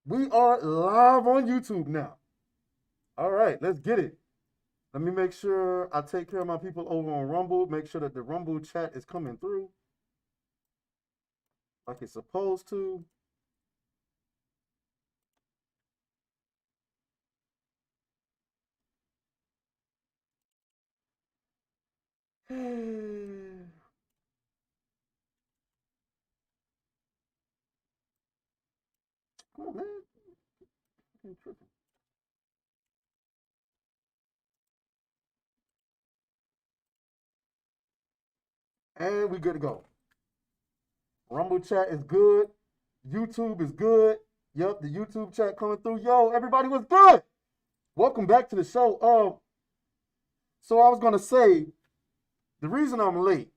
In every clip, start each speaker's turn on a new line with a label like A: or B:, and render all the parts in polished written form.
A: We are live on YouTube now. All right, let's get it. Let me make sure I take care of my people over on Rumble. Make sure that the Rumble chat is coming through like it's supposed to. Come on, man. And we good to go. Rumble chat is good. YouTube is good. Yep, the YouTube chat coming through. Yo, everybody was good. Welcome back to the show. So I was gonna say the reason I'm late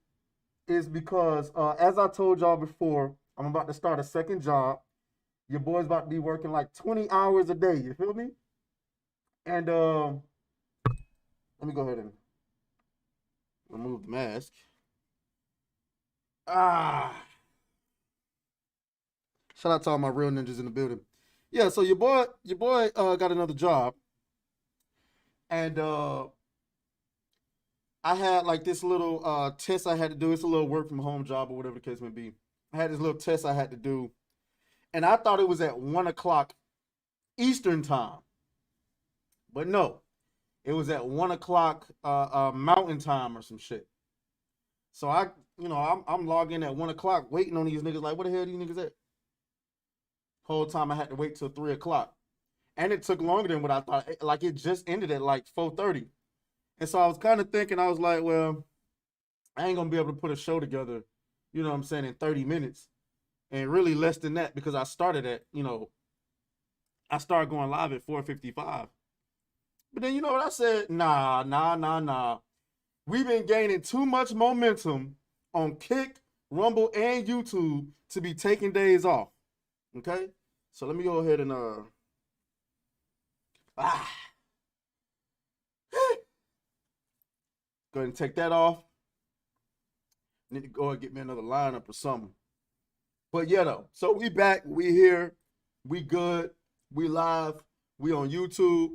A: is because as I told y'all before, I'm about to start a second job. Your boy's about to be working like 20 hours a day. You feel me? And let me go ahead and remove the mask. Ah, shout out to all my real ninjas in the building. Yeah, so your boy got another job, and I had like this little test I had to do. It's a little work from home job or whatever the case may be. I had this little test I had to do, and I thought it was at 1 o'clock Eastern time, but no, it was at 1 o'clock Mountain time or some shit. So I'm logging at 1 o'clock, waiting on these niggas. Like, what the hell are these niggas at? Whole time I had to wait till 3 o'clock, and it took longer than what I thought. Like it just ended at like 4:30, and so I was kind of thinking, I was like, well, I ain't gonna be able to put a show together, you know what I'm saying, in 30 minutes, and really less than that because I started going live at 4:55. But then you know what I said? Nah, nah, nah, nah. We've been gaining too much momentum on Kick, Rumble, and YouTube to be taking days off. Okay? So let me go ahead and ah, go ahead and take that off. Need to go and get me another lineup or something. But yeah though. So we back, we here, we good, we live, we on YouTube.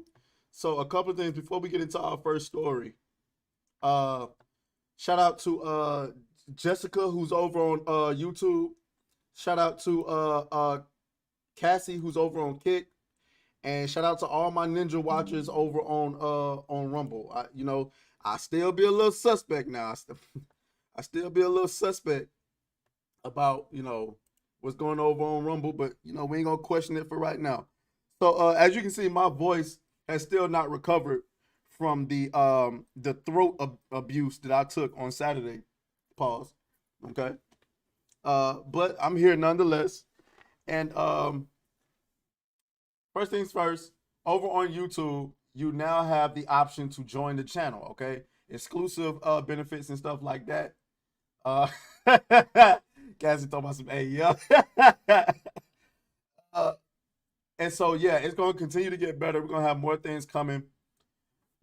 A: So a couple of things before we get into our first story. Uh Shout out to Jessica who's over on YouTube. Shout out to Cassie who's over on Kick, and shout out to all my ninja watchers over on Rumble. I still be a little suspect now. I still be a little suspect about what's going over on Rumble, but we ain't gonna question it for right now. So as you can see, my voice has still not recovered from the throat abuse that I took on Saturday. Pause. Okay. But I'm here nonetheless. And first things first, over on YouTube, you now have the option to join the channel. Okay, exclusive benefits and stuff like that. Uh, Cassie talking about some hey yeah. uh, and so yeah, it's gonna continue to get better. We're gonna have more things coming.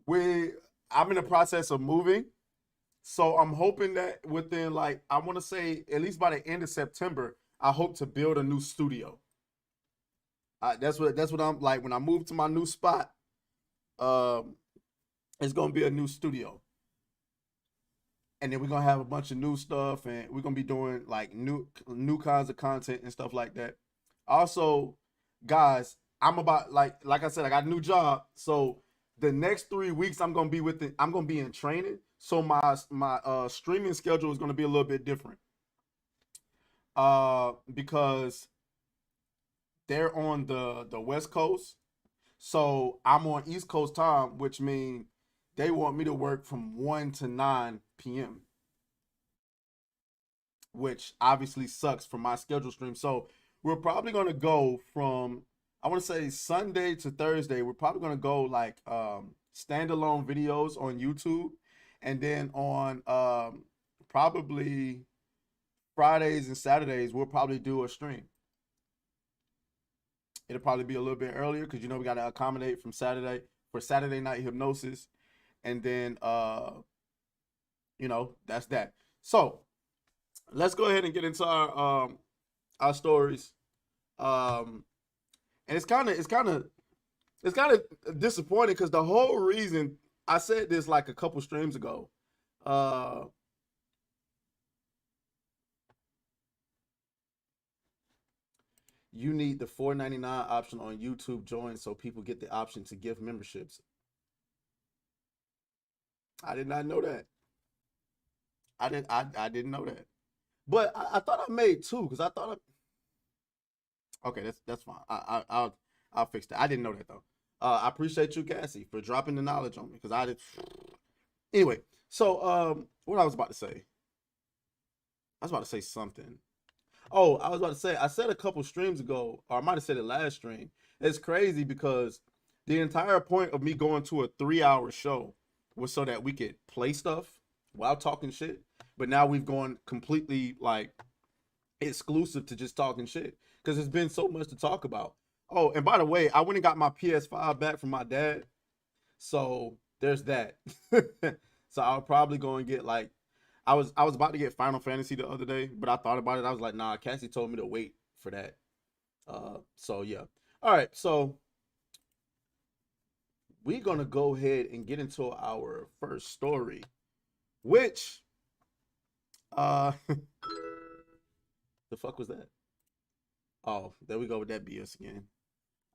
A: We I'm in the process of moving. So I'm hoping that within like I want to say at least by the end of September, I hope to build a new studio. That's what I'm like when I move to my new spot. Um, it's gonna be a new studio, and then we're gonna have a bunch of new stuff, and we're gonna be doing like new kinds of content and stuff like that. Also, guys, I'm about like I said, I got a new job, so the next 3 weeks I'm gonna be with it. I'm gonna be in training, so my streaming schedule is gonna be a little bit different. Because they're on the West Coast, so I'm on East Coast time, which means they want me to work from 1 to 9 p.m., which obviously sucks for my schedule stream. So we're probably gonna go from I want to say Sunday to Thursday. We're probably gonna go like standalone videos on YouTube, and then on probably Fridays and Saturdays we'll probably do a stream. It'll probably be a little bit earlier because we got to accommodate from Saturday for Saturday night hypnosis, and then that's that. So let's go ahead and get into our stories. Um, And it's kind of disappointing because the whole reason I said this like a couple streams ago. You need the $4.99 option on YouTube join so people get the option to give memberships. I did not know that. I didn't know that. But I thought I made two because I thought okay, that's fine. I'll fix that. I didn't know that though. I appreciate you, Cassie, for dropping the knowledge on me because I did. Anyway, so what I was about to say. I was about to say something. Oh, I was about to say, I said a couple streams ago, or I might have said it last stream. It's crazy because the entire point of me going to a 3-hour show was so that we could play stuff while talking shit. But now we've gone completely like exclusive to just talking shit because there's been so much to talk about. Oh, and by the way, I went and got my PS5 back from my dad. So there's that. So I'll probably go and get like, I was about to get Final Fantasy the other day, but I thought about it. I was like, nah, Cassie told me to wait for that. So yeah. All right, so we're gonna go ahead and get into our first story, which the fuck was that? Oh, there we go with that BS again.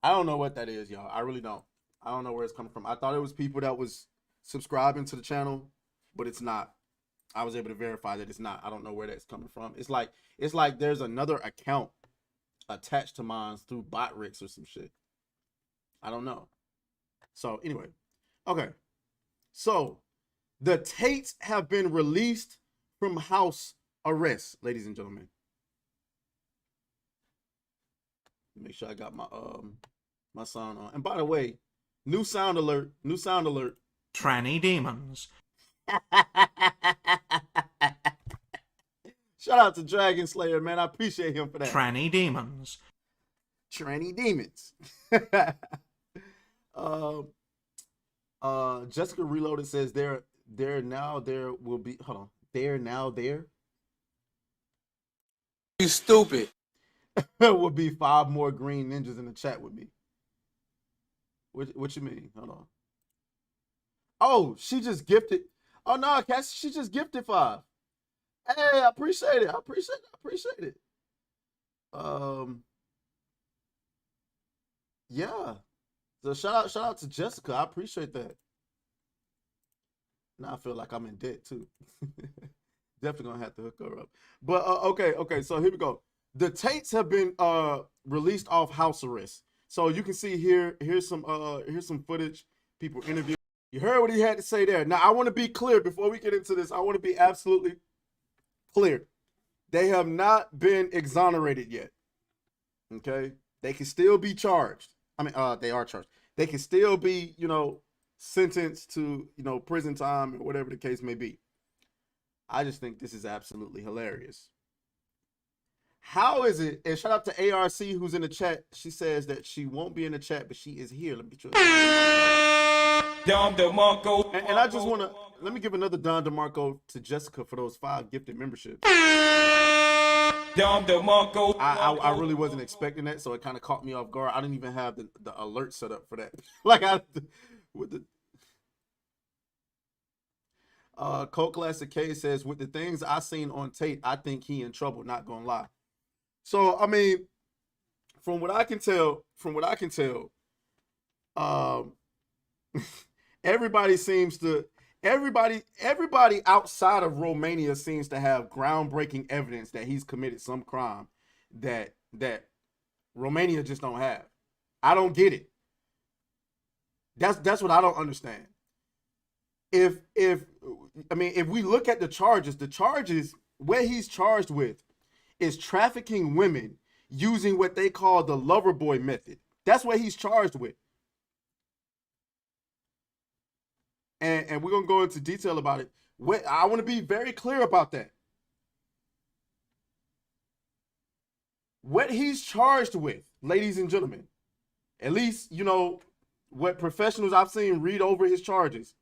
A: I don't know what that is, y'all. I really don't. I don't know where it's coming from. I thought it was people that was subscribing to the channel, but it's not. I was able to verify that it's not. I don't know where that's coming from. It's like there's another account attached to mine through Botrix or some shit. I don't know. So anyway, okay. So the Tates have been released from house arrest, ladies and gentlemen. Make sure I got my my sound on. And by the way, new sound alert. New sound alert.
B: Tranny demons.
A: Shout out to Dragon Slayer, man. I appreciate him for that.
B: Tranny demons.
A: Tranny demons. Jessica Reloaded says there will be, hold on. There now there.
C: You stupid.
A: Will be 5 more green ninjas in the chat with me. What you mean? Hold on. Oh, she just gifted. Oh no, Cass, she just gifted 5. Hey, I appreciate it. I appreciate it. Yeah. So shout out to Jessica. I appreciate that. Now I feel like I'm in debt too. Definitely gonna have to hook her up. But okay. So here we go. The Tates have been released off house arrest. So you can see here's some footage. People interviewed. You heard what he had to say there. Now I want to be clear before we get into this. I want to be absolutely clear. They have not been exonerated yet. Okay? They can still be charged. I mean, they are charged. They can still be, sentenced to, prison time or whatever the case may be. I just think this is absolutely hilarious. How is it? And shout out to ARC who's in the chat. She says that she won't be in the chat, but she is here. Let me get you.
C: Don DeMarco.
A: And I just want to let me give another Don DeMarco to Jessica for those 5 gifted memberships.
C: Don DeMarco.
A: I really wasn't expecting that, so it kind of caught me off guard. I didn't even have the alert set up for that. Like with the Cold Classic K says, with the things I seen on Tate, I think he in trouble, not gonna lie. So I mean, from what I can tell, everybody outside of Romania seems to have groundbreaking evidence that he's committed some crime that Romania just don't have. I don't get it. That's what I don't understand. If we look at the charges, what he's charged with is trafficking women using what they call the lover boy method. That's what he's charged with. And we're gonna go into detail about it. I want to be very clear about that. What he's charged with, ladies and gentlemen, at least what professionals I've seen read over his charges.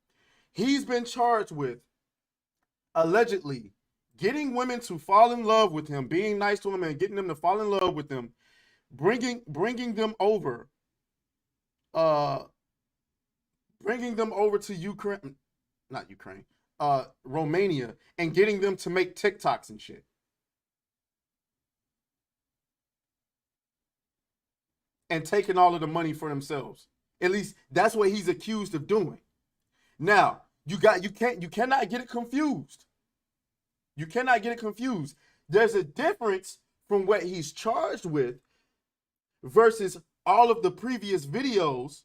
A: He's been charged with allegedly getting women to fall in love with him, being nice to him and getting them to fall in love with him bringing them over, uh, bringing them over to Ukraine, not Ukraine, Romania, and getting them to make TikToks and shit. And taking all of the money for themselves. At least that's what he's accused of doing. Now, you cannot get it confused. You cannot get it confused. There's a difference from what he's charged with versus all of the previous videos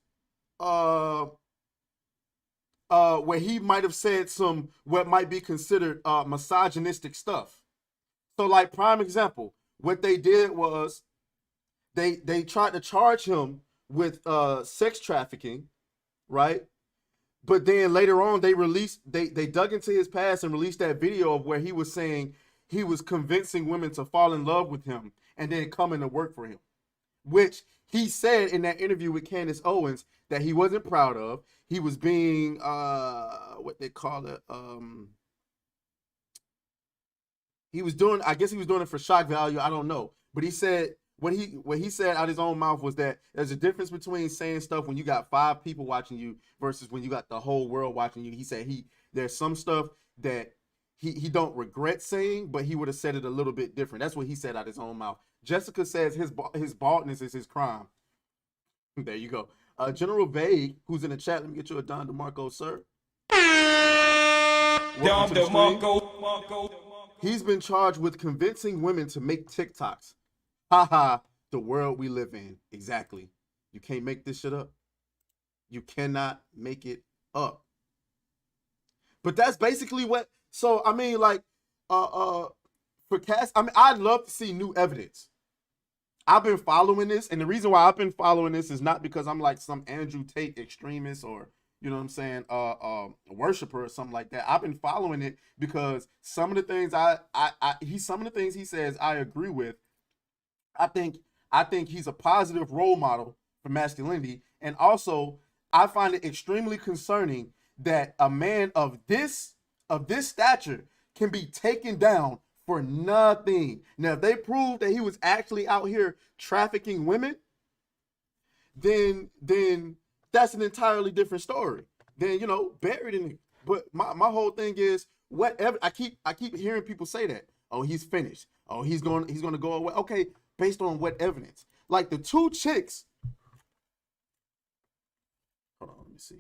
A: where he might have said some what might be considered misogynistic stuff. So, like, prime example, what they did was they tried to charge him with sex trafficking, right? But then later on, they dug into his past and released that video of where he was saying he was convincing women to fall in love with him and then coming to work for him, which he said in that interview with Candace Owens that he wasn't proud of. He was being what they call it. He was doing, I guess he was doing it for shock value. I don't know, but he said what he said out his own mouth was that there's a difference between saying stuff when you got 5 people watching you versus when you got the whole world watching you. He said there's some stuff that he don't regret saying, but he would have said it a little bit different. That's what he said out his own mouth. Jessica says his baldness is his crime. There you go. General Vague, who's in the chat, let me get you a Don DeMarco, sir.
C: Dom DeMarco.
A: He's been charged with convincing women to make TikToks. Haha, the world we live in. Exactly. You can't make this shit up. You cannot make it up. But that's basically what, so I mean, like, for Cass, I mean, I'd love to see new evidence. I've been following this, and the reason why I've been following this is not because I'm like some Andrew Tate extremist or, you know what I'm saying, a worshiper or something like that. I've been following it because some of the things some of the things he says I agree with. I think he's a positive role model for masculinity, and also I find it extremely concerning that a man of this stature can be taken down for nothing. Now, if they prove that he was actually out here trafficking women, then that's an entirely different story. Then, you know, buried in it. But my whole thing is, whatever, I keep hearing people say that. Oh, he's finished. Oh, he's going to go away. Okay, based on what evidence? Like the 2 chicks. Hold on, let me see.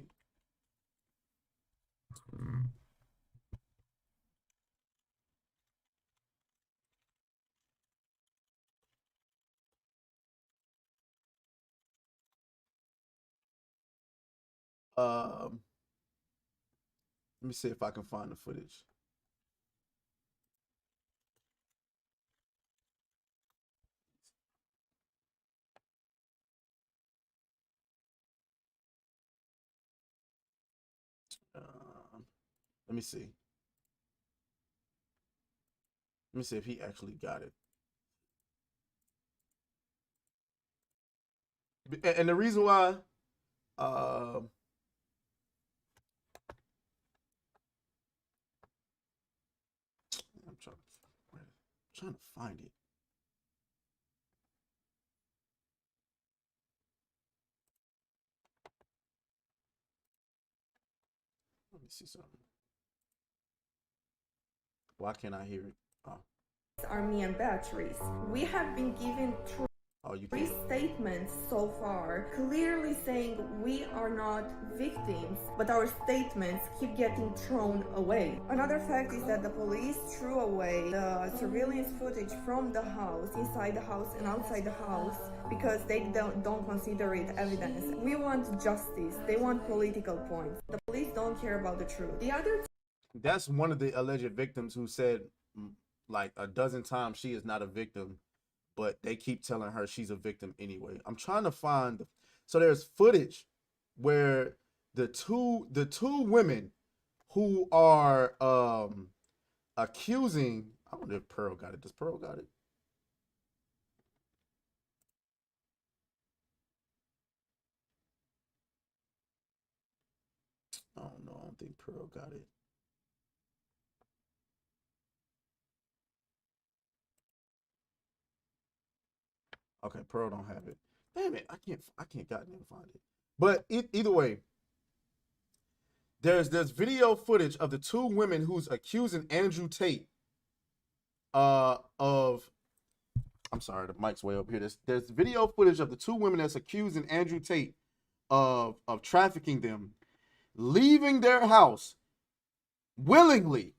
A: Let me see if I can find the footage. Let me see. Let me see if he actually got it. And the reason why, I'm trying to find it. Let me see something. Why can't I hear it? Oh.
D: Armenian batteries. We have been given three statements so far, clearly saying we are not victims, but our statements keep getting thrown away. Another fact is that the police threw away the surveillance footage from the house, inside the house and outside the house, because they don't consider it evidence. We want justice. They want political points. The police don't care about the truth. The other
A: That's one of the alleged victims who said like a dozen times she is not a victim, but they keep telling her she's a victim anyway. I'm trying to find, so there's footage where the two women who are accusing, I wonder if Pearl got it. Does Pearl got it? Oh no, I don't think Pearl got it. Okay, Pearl don't have it. Damn it, I can't goddamn find it. But either way, there's video footage of the two women who's accusing Andrew Tate of, I'm sorry, the mic's way up here. There's video footage of the two women that's accusing Andrew Tate of trafficking them, leaving their house willingly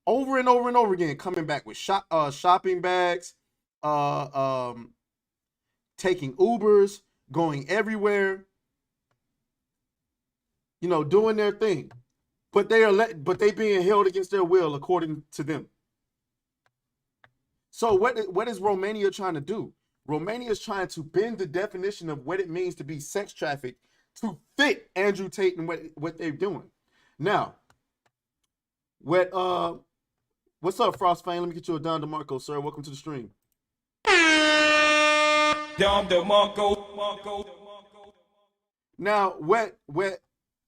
A: over and over and over again, coming back with shopping bags, taking Ubers, going everywhere, you know, doing their thing. But they being held against their will, according to them. So what is Romania trying to do? Romania is trying to bend the definition of what it means to be sex trafficked to fit Andrew Tate and what they're doing. Now, what's up, Frost Fame? Let me get you a Don DeMarco, sir. Welcome to the stream.
C: Don DeMarco.
A: Now, what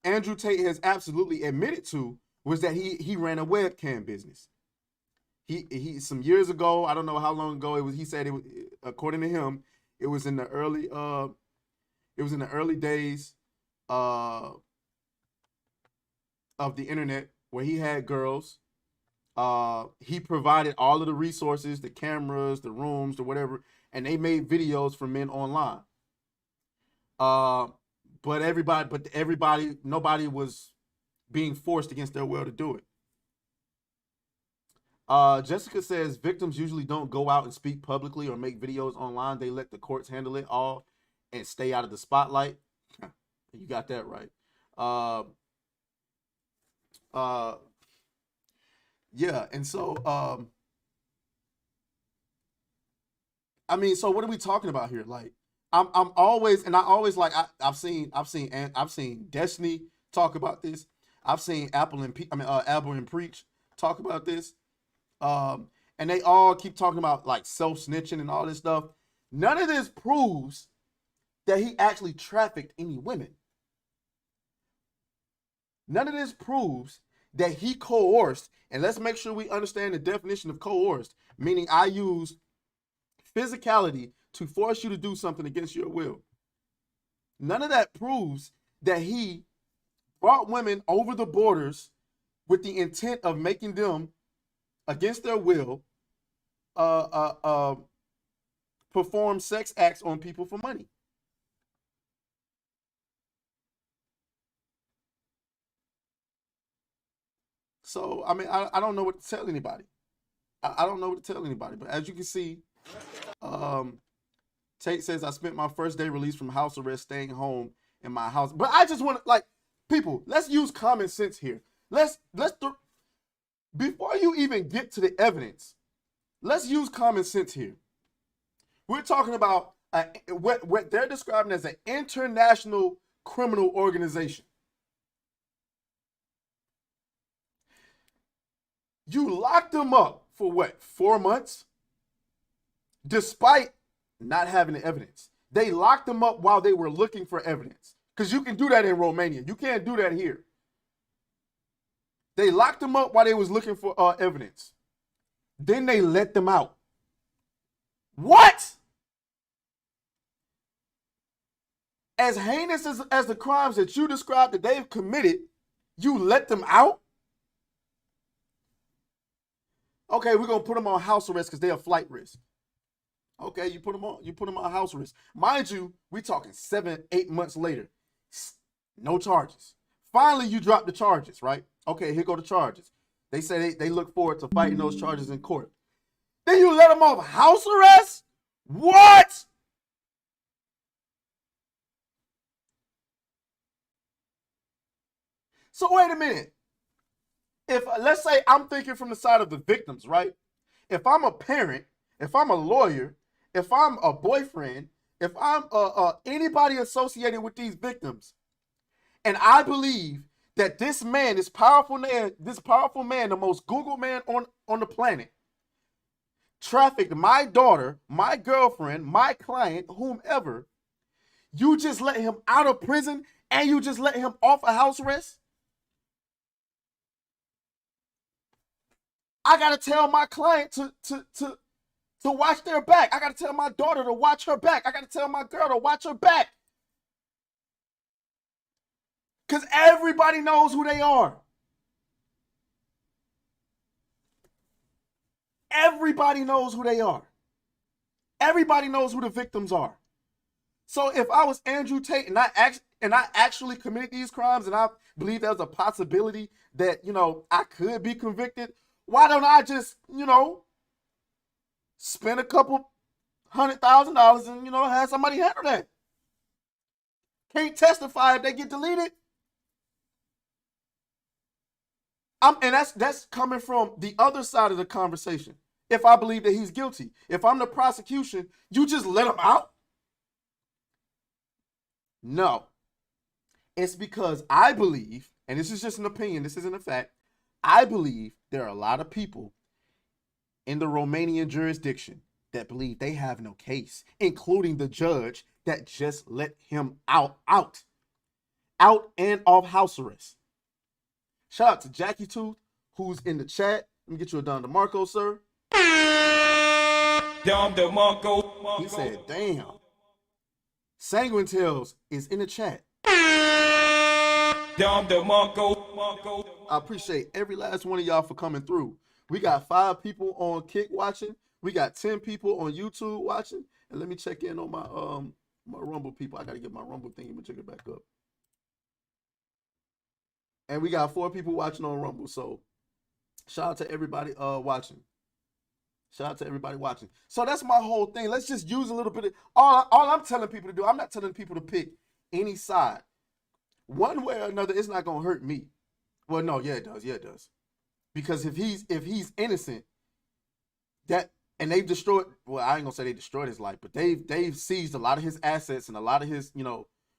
A: Andrew Tate has absolutely admitted to was that he ran a webcam business. He some years ago, I don't know how long ago it was. He said it was, according to him, it was in the early days of the internet where he had girls. He provided all of the resources, the cameras, the rooms, the whatever, and they made videos for men online. But nobody was being forced against their will to do it. Jessica says victims usually don't go out and speak publicly or make videos online. They let the courts handle it all and stay out of the spotlight. You got that right. Yeah, and so I mean, so what are we talking about here? Like, I always like I've seen Destiny talk about this. I've seen Apple and Preach talk about this. And they all keep talking about like self-snitching and all this stuff. None of this proves that he actually trafficked any women. None of this proves that he coerced, and let's make sure we understand the definition of coerced, meaning I use physicality to force you to do something against your will. None of that proves that he brought women over the borders with the intent of making them, against their will, perform sex acts on people for money. So, I mean, I don't know what to tell anybody. I don't know what to tell anybody. But as you can see, Tate says, I spent my first day released from house arrest staying home in my house. But I just want to, like, people, let's use common sense here. Before you even get to the evidence, let's use common sense here. We're talking about what they're describing as an international criminal organization. You locked them up for what, 4 months? Despite not having the evidence. They locked them up while they were looking for evidence. Because you can do that in Romania. You can't do that here. They locked them up while they was looking for evidence. Then they let them out. What? As heinous as the crimes that you described that they've committed, you let them out? Okay, we're gonna put them on house arrest because they're a flight risk. Okay, you put them on house arrest. Mind you, we talking 7-8 months later. No charges. Finally, you drop the charges, right? Okay, here go the charges. They say they look forward to fighting those charges in court. Then you let them off house arrest? What? So wait a minute. If let's say I'm thinking from the side of the victims, right? If I'm a parent, if I'm a lawyer, if I'm a boyfriend, if I'm anybody associated with these victims, and I believe that this powerful man, the most Google man on the planet, trafficked my daughter, my girlfriend, my client, whomever, you just let him out of prison and you just let him off a house arrest? I gotta tell my client to to watch their back. I got to tell my daughter to watch her back. I got to tell my girl to watch her back. Because everybody knows who they are. Everybody knows who they are. Everybody knows who the victims are. So if I was Andrew Tate and I actually committed these crimes and I believe there's a possibility that, I could be convicted, why don't I just, spend a couple $100,000 and, have somebody handle that? Can't testify if they get deleted. And that's coming from the other side of the conversation. If I believe that he's guilty, if I'm the prosecution, you just let him out? No. It's because I believe, and this is just an opinion, this isn't a fact, I believe there are a lot of people in the Romanian jurisdiction that believe they have no case, including the judge that just let him out and off house arrest. Shout out to Jackie Tooth, who's in the chat. Let me get you a Don DeMarco, sir.
C: Don DeMarco.
A: He said, damn. Sanguine Tales is in the chat.
C: Don DeMarco.
A: I appreciate every last one of y'all for coming through. We got 5 people on Kick watching. We got 10 people on YouTube watching. And let me check in on my Rumble people. I got to get my Rumble thing. Let me check it back up. And we got 4 people watching on Rumble. So shout out to everybody watching. Shout out to everybody watching. So that's my whole thing. Let's just use a little bit of all I'm telling people to do. I'm not telling people to pick any side. One way or another, it's not gonna hurt me. Well, no, yeah, it does. Yeah, it does. Because if he's innocent, and they've destroyed, well, I ain't gonna say they destroyed his life, but they've seized a lot of his assets and a lot of his,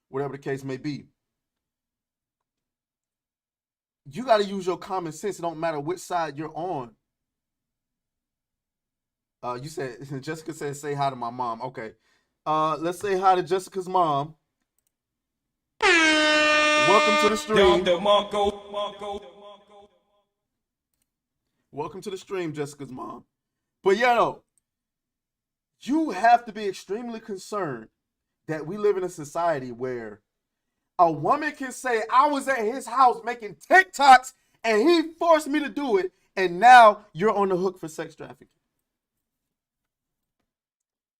A: whatever the case may be. You got to use your common sense. It don't matter which side you're on. You said, Jessica said, say hi to my mom. Okay. Let's say hi to Jessica's mom. Welcome to the stream. Welcome to the stream, Jessica's mom. But you have to be extremely concerned that we live in a society where a woman can say, I was at his house making TikToks and he forced me to do it, and now you're on the hook for sex trafficking.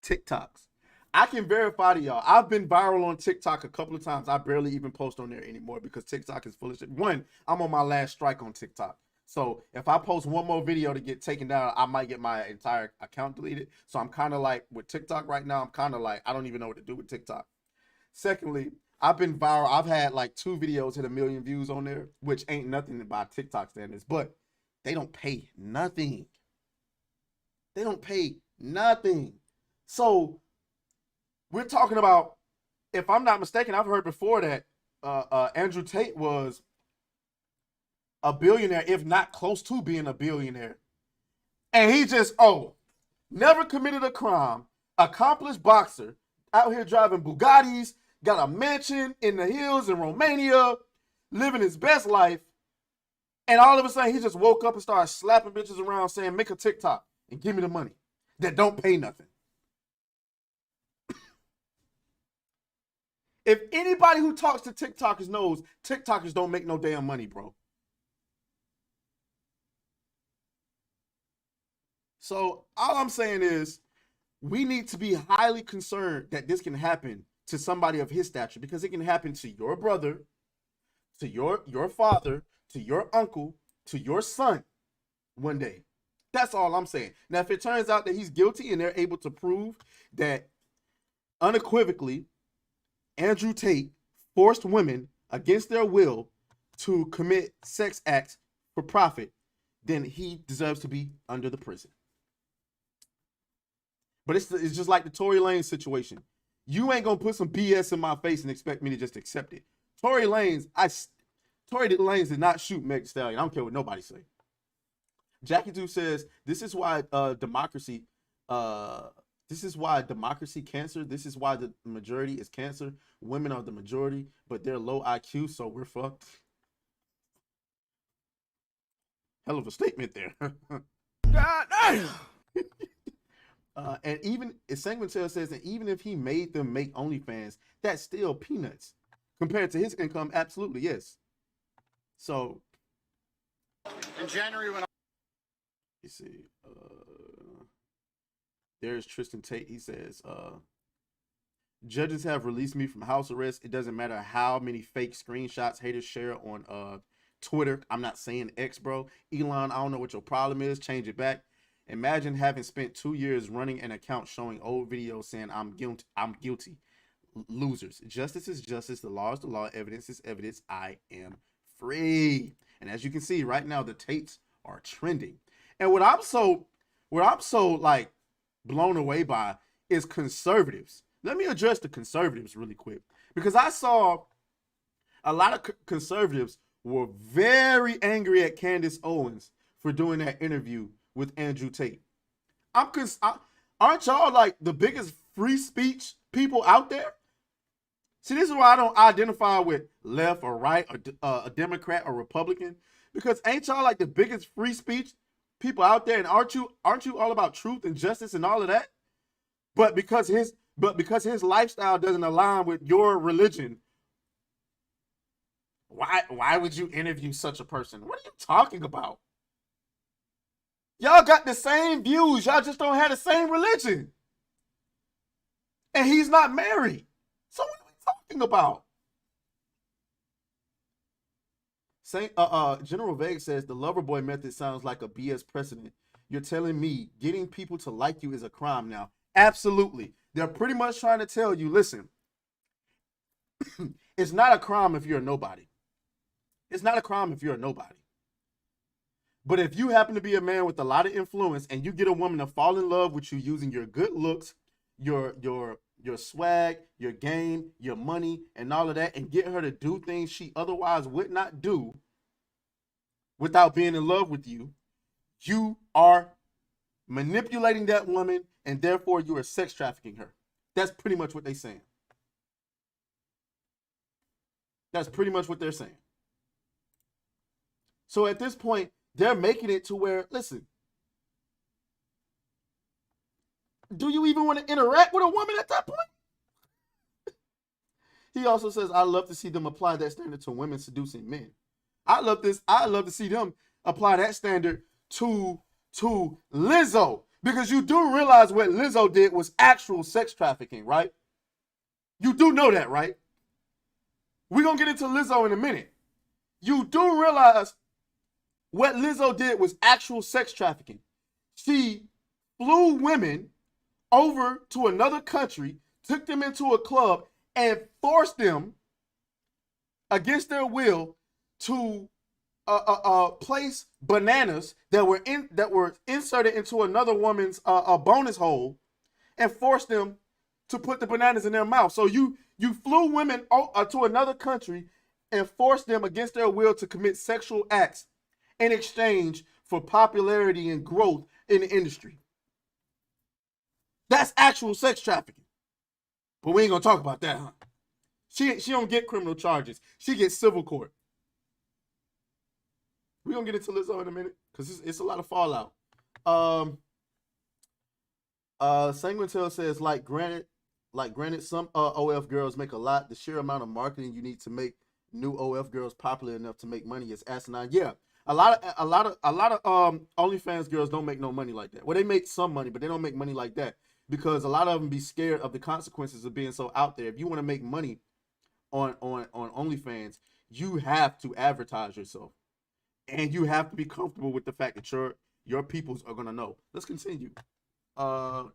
A: TikToks. I can verify to y'all, I've been viral on TikTok a couple of times. I barely even post on there anymore because TikTok is full of shit. One, I'm on my last strike on TikTok. So if I post one more video to get taken down, I might get my entire account deleted. So I'm kind of like, with TikTok right now, I'm kind of like, I don't even know what to do with TikTok. Secondly, I've been viral. I've had like 2 videos hit 1 million views on there, which ain't nothing by TikTok standards, but they don't pay nothing. They don't pay nothing. So we're talking about, if I'm not mistaken, I've heard before that Andrew Tate was a billionaire, if not close to being a billionaire. And he just, never committed a crime, accomplished boxer, out here driving Bugattis, got a mansion in the hills in Romania, living his best life. And all of a sudden, he just woke up and started slapping bitches around saying, make a TikTok and give me the money that don't pay nothing. If anybody who talks to TikTokers knows, TikTokers don't make no damn money, bro. So all I'm saying is we need to be highly concerned that this can happen to somebody of his stature, because it can happen to your brother, to your father, to your uncle, to your son one day. That's all I'm saying. Now, if it turns out that he's guilty and they're able to prove that unequivocally Andrew Tate forced women against their will to commit sex acts for profit, then he deserves to be under the prison. But it's just like the Tory Lanez situation. You ain't gonna put some BS in my face and expect me to just accept it. Tory Lanez did not shoot Meg Thee Stallion. I don't care what nobody say. Jackie Doo says, this is why democracy cancer. This is why the majority is cancer. Women are the majority, but they're low IQ, so we're fucked. Hell of a statement there. God damn. And even as Sanguintail says, and even if he made them make OnlyFans, that's still peanuts compared to his income. Absolutely, yes. So
E: in January when
A: you see, there's Tristan Tate. He says, judges have released me from house arrest. It doesn't matter how many fake screenshots haters share on Twitter. I'm not saying X, bro. Elon, I don't know what your problem is. Change it back. Imagine having spent 2 years running an account showing old videos saying I'm guilty. Losers. Justice is justice. The law is the law. Evidence is evidence. I am free. And as you can see right now, the Tates are trending. And what I'm so like blown away by is conservatives. Let me address the conservatives really quick, because I saw a lot of conservatives were very angry at Candace Owens for doing that interview with Andrew Tate. Aren't y'all like the biggest free speech people out there? See, this is why I don't identify with left or right or a Democrat or Republican, because ain't y'all like the biggest free speech people out there? And aren't you all about truth and justice and all of that? But because his lifestyle doesn't align with your religion, why would you interview such a person? What are you talking about? Y'all got the same views. Y'all just don't have the same religion. And he's not married. So what are we talking about? General Vague says the lover boy method sounds like a BS precedent. You're telling me getting people to like you is a crime now? Absolutely. They're pretty much trying to tell you, listen, it's not a crime if you're a nobody. It's not a crime if you're a nobody. But if you happen to be a man with a lot of influence and you get a woman to fall in love with you using your good looks, your swag, your game, your money, and all of that, and get her to do things she otherwise would not do without being in love with you, you are manipulating that woman, and therefore you are sex trafficking her. That's pretty much what they're saying. That's pretty much what they're saying. So at this point, they're making it to where, listen, do you even want to interact with a woman at that point? He also says, I love to see them apply that standard to women seducing men. I love to see them apply that standard to Lizzo, because you do realize what Lizzo did was actual sex trafficking, right? You do know that, right? We're going to get into Lizzo in a minute. You do realize what Lizzo did was actual sex trafficking. She flew women over to another country, took them into a club, and forced them against their will to place bananas that were inserted into another woman's bonus hole, and forced them to put the bananas in their mouth. So you flew women to another country and forced them against their will to commit sexual acts in exchange for popularity and growth in the industry. That's actual sex trafficking. But we ain't gonna talk about that, huh? She don't get criminal charges. She gets civil court. We're gonna get into Lizzo in a minute, because it's a lot of fallout. Sanguinetail says, like granted, some OF girls make a lot. The sheer amount of marketing you need to make new OF girls popular enough to make money is asinine. Yeah. A lot of OnlyFans girls don't make no money like that. Well, they make some money, but they don't make money like that, because a lot of them be scared of the consequences of being so out there. If you want to make money on OnlyFans, you have to advertise yourself, and you have to be comfortable with the fact that your peoples are gonna know. Let's continue. Jackie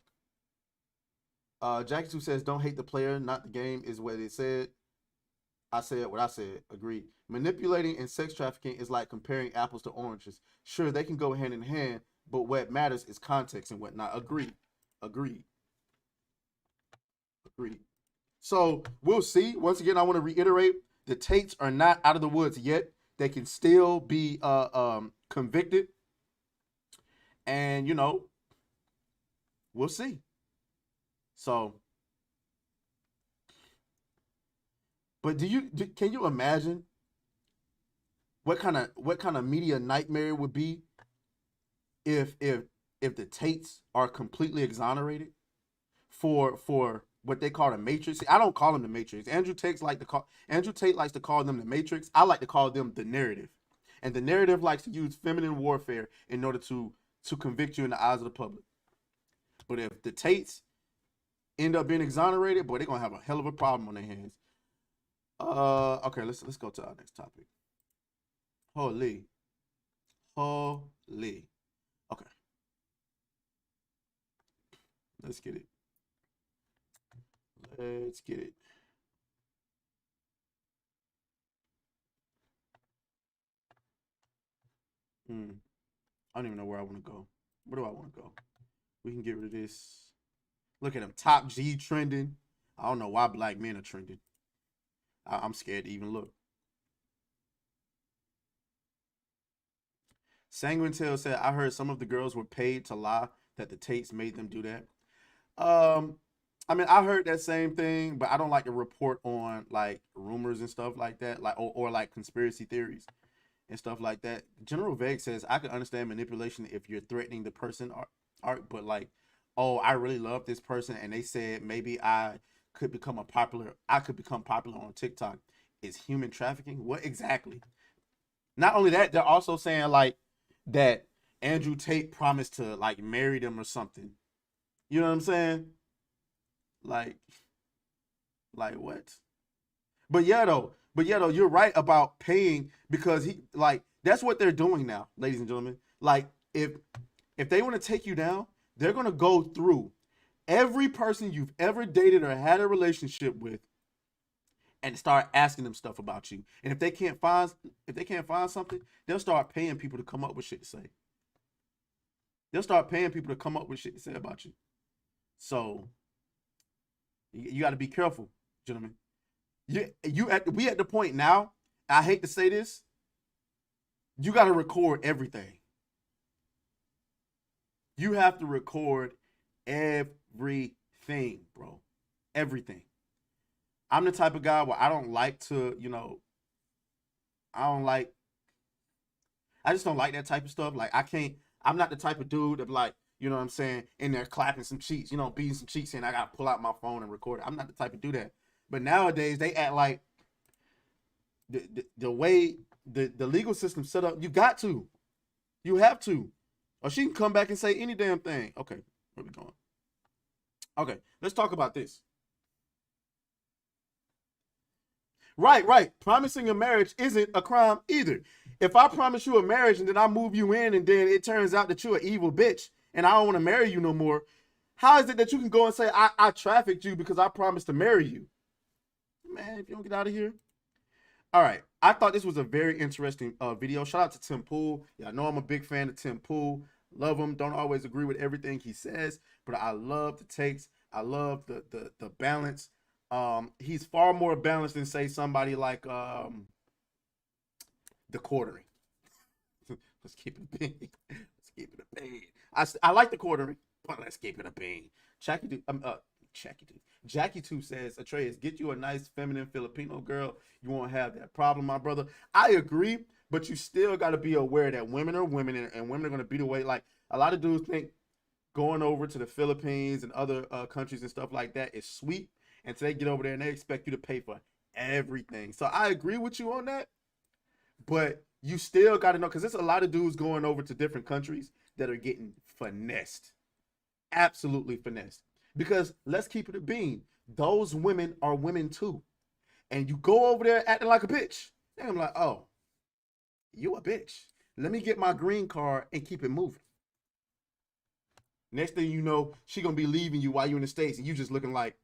A: 2 says, don't hate the player, not the game, is what it said. I said what I said. Agreed. Manipulating and sex trafficking is like comparing apples to oranges. Sure, they can go hand in hand, but what matters is context and whatnot. Agreed. So we'll see. Once again, I want to reiterate, the Tates are not out of the woods yet. They can still be convicted. And, we'll see. So, but can you imagine what kind of media nightmare it would be if if the Tates are completely exonerated for what they call the Matrix. I don't call them the Matrix. Andrew Tate likes to call them the Matrix. I like to call them the narrative. And the narrative likes to use feminine warfare in order to convict you in the eyes of the public. But if the Tates end up being exonerated, boy, they're gonna have a hell of a problem on their hands. Okay, let's go to our next topic. Holy. Okay. Let's get it. I don't even know where I want to go. Where do I want to go? We can get rid of this. Look at them. Top G trending. I don't know why black men are trending. I'm scared to even look. Sanguine Tail said, I heard some of the girls were paid to lie that the Tates made them do that. I mean, I heard that same thing, but I don't like to report on like rumors and stuff like that, like or like conspiracy theories and stuff like that. General Vague says, I can understand manipulation if you're threatening the person, art, but like, oh, I really love this person, and they said maybe I could become popular on TikTok. Is human trafficking? What exactly? Not only that, they're also saying like that Andrew Tate promised to like marry them or something. You know what I'm saying? Like what? But yeah though, you're right about paying, because that's what they're doing now, ladies and gentlemen. Like if they want to take you down, they're gonna go through every person you've ever dated or had a relationship with and start asking them stuff about you. And if they can't find something, they'll start paying people to come up with shit to say. They'll start paying people to come up with shit to say about you. So you got to be careful, gentlemen. We at the point now, I hate to say this, you got to record everything. You have to record everything, bro. Everything. I'm the type of guy where I don't like to, I just don't like that type of stuff. Like I'm not the type of dude that like, you know what I'm saying, in there clapping some cheeks, beating some cheeks, and I got to pull out my phone and record it. I'm not the type to do that. But nowadays they act like the way the legal system set up, you have to, or she can come back and say any damn thing. Okay, where we going? Okay, let's talk about this. Right. Promising a marriage isn't a crime either. If I promise you a marriage and then I move you in and then it turns out that you're an evil bitch and I don't want to marry you no more, how is it that you can go and say I trafficked you because I promised to marry you? Man, if you don't get out of here. All right. I thought this was a very interesting video. Shout out to Tim Pool. Yeah, I know I'm a big fan of Tim Pool. Love him. Don't always agree with everything he says, but I love the takes. I love the balance. He's far more balanced than say somebody like the Quartering. Let's keep it a bean. Let's keep it a bean. I like the Quartering, but let's keep it a bean. Jackie 2 says, Atreus, get you a nice feminine Filipino girl. You won't have that problem, my brother. I agree, but you still got to be aware that women are women, and women are going to beat away. Like a lot of dudes think going over to the Philippines and other countries and stuff like that is sweet. And so they get over there and they expect you to pay for everything. So I agree with you on that. But you still got to know, because there's a lot of dudes going over to different countries that are getting finessed. Absolutely finessed. Because let's keep it a bean. Those women are women too. And you go over there acting like a bitch. And I'm like, oh, you a bitch. Let me get my green card and keep it moving. Next thing you know, she going to be leaving you while you're in the States and you just looking like,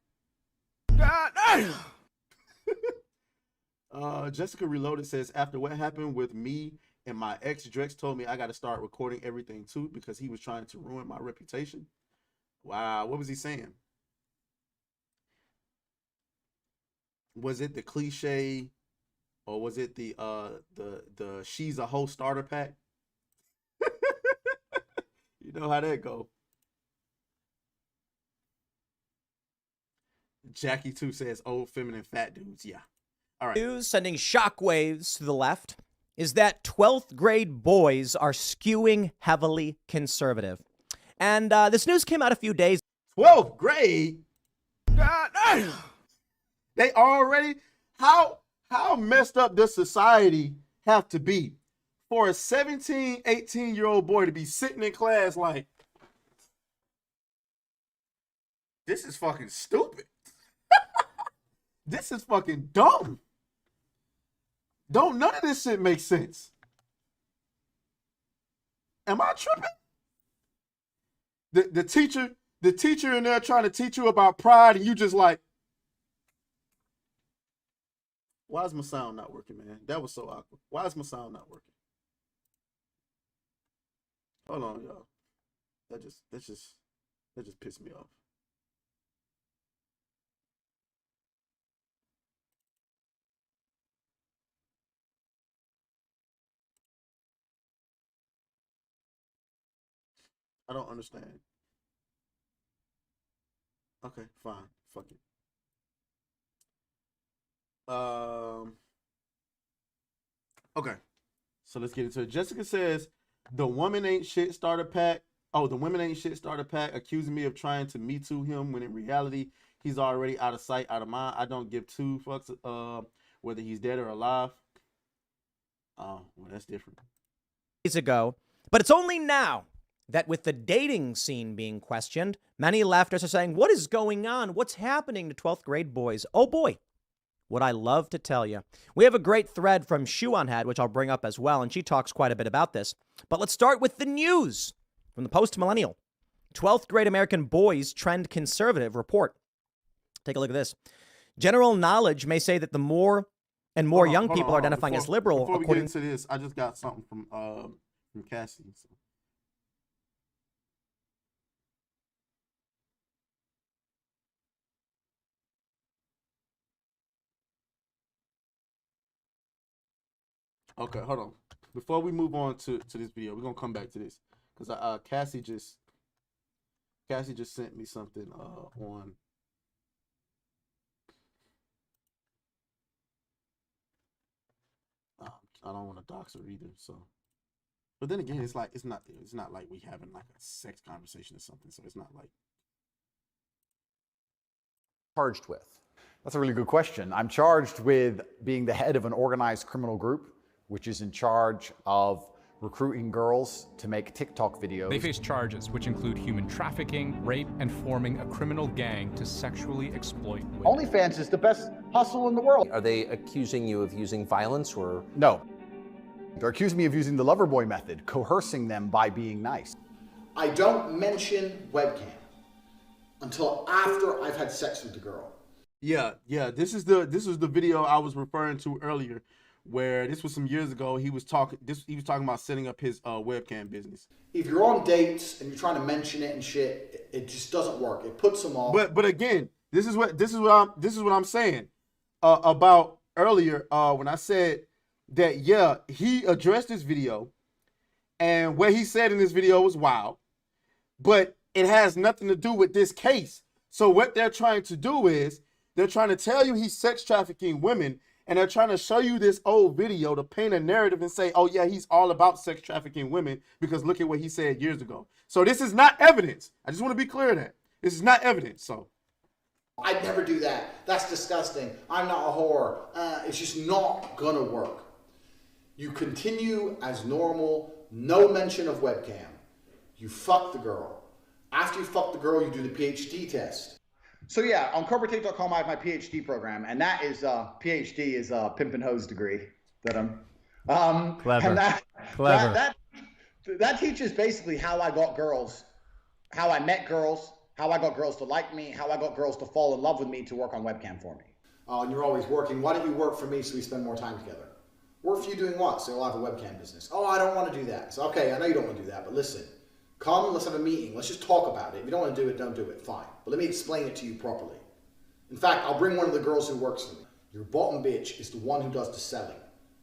A: God damn. Jessica Reloaded says, after what happened with me and my ex, Drex told me I got to start recording everything too because he was trying to ruin my reputation. Wow, what was he saying? Was it the cliche, or was it the she's a hoe starter pack? You know how that go. Jackie 2 says, old feminine fat dudes. Yeah. All right.
F: News sending shockwaves to the left is that 12th grade boys are skewing heavily conservative. And this news came out a few days.
A: 12th grade? God damn. They already, how messed up does society have to be for a 17, 18-year-old boy to be sitting in class like, this is fucking stupid. This is fucking dumb. None of this shit make sense. Am I tripping? The teacher in there trying to teach you about pride, and you just like, why is my sound not working, man? That was so awkward. Why is my sound not working? Hold on, y'all. That just pissed me off. I don't understand. Okay, fine. Fuck it. Okay. So let's get into it. Jessica says the woman ain't shit starter pack. Oh, the women ain't shit starter pack accusing me of trying to Me Too him when in reality he's already out of sight, out of mind. I don't give two fucks whether he's dead or alive. Oh, well, that's different.
F: Days ago, but it's only now that with the dating scene being questioned, many lefters are saying, what is going on? What's happening to 12th grade boys? Oh boy, would I love to tell you. We have a great thread from Shoe on Head, which I'll bring up as well, and she talks quite a bit about this. But let's start with the news from the Post-Millennial. 12th grade American boys trend conservative report. Take a look at this. General knowledge may say that the more and more young people are identifying as liberal.
A: Before we get into this, I just got something from Cassie. So. Okay, hold on. Before we move on to this video, we're gonna come back to this because Cassie just sent me something on. I don't want to dox her either. So, but then again, it's not like we having like a sex conversation or something. So it's not like
G: charged with. That's a really good question. I'm charged with being the head of an organized criminal group, which is in charge of recruiting girls to make TikTok videos.
H: They face charges which include human trafficking, rape, and forming a criminal gang to sexually exploit women.
G: OnlyFans is the best hustle in the world.
I: Are they accusing you of using violence or?
G: No. They're accusing me of using the lover boy method, coercing them by being nice.
J: I don't mention webcam until after I've had sex with the girl.
A: Yeah. This is the video I was referring to earlier, where this was some years ago. He was talking about setting up his webcam business.
J: If you're on dates and you're trying to mention it and shit, it just doesn't work. It puts them off.
A: But again, this is what I'm saying about earlier when I said that he addressed this video, and what he said in this video was wild, but it has nothing to do with this case. So what they're trying to do is they're trying to tell you he's sex trafficking women. And they're trying to show you this old video to paint a narrative and say, oh, yeah, he's all about sex trafficking women because look at what he said years ago. So this is not evidence. I just want to be clear of that. This is not evidence. So
J: I'd never do that. That's disgusting. I'm not a whore. It's just not going to work. You continue as normal, no mention of webcam. You fuck the girl. After you fuck the girl, you do the PhD test.
G: So yeah, on corporatetape.com I have my PhD program, and that is PhD is a pimp and hose degree that I'm
K: clever.
G: And that teaches basically how I got girls, how I met girls, how I got girls to like me, how I got girls to fall in love with me to work on webcam for me.
J: Oh, and you're always working. Why don't you work for me so we spend more time together? Work for you doing what? So you'll have a webcam business. Oh, I don't want to do that. So okay, I know you don't want to do that, but listen. Come, let's have a meeting. Let's just talk about it. If you don't want to do it, don't do it. Fine. But let me explain it to you properly. In fact, I'll bring one of the girls who works for me. Your bottom bitch is the one who does the selling.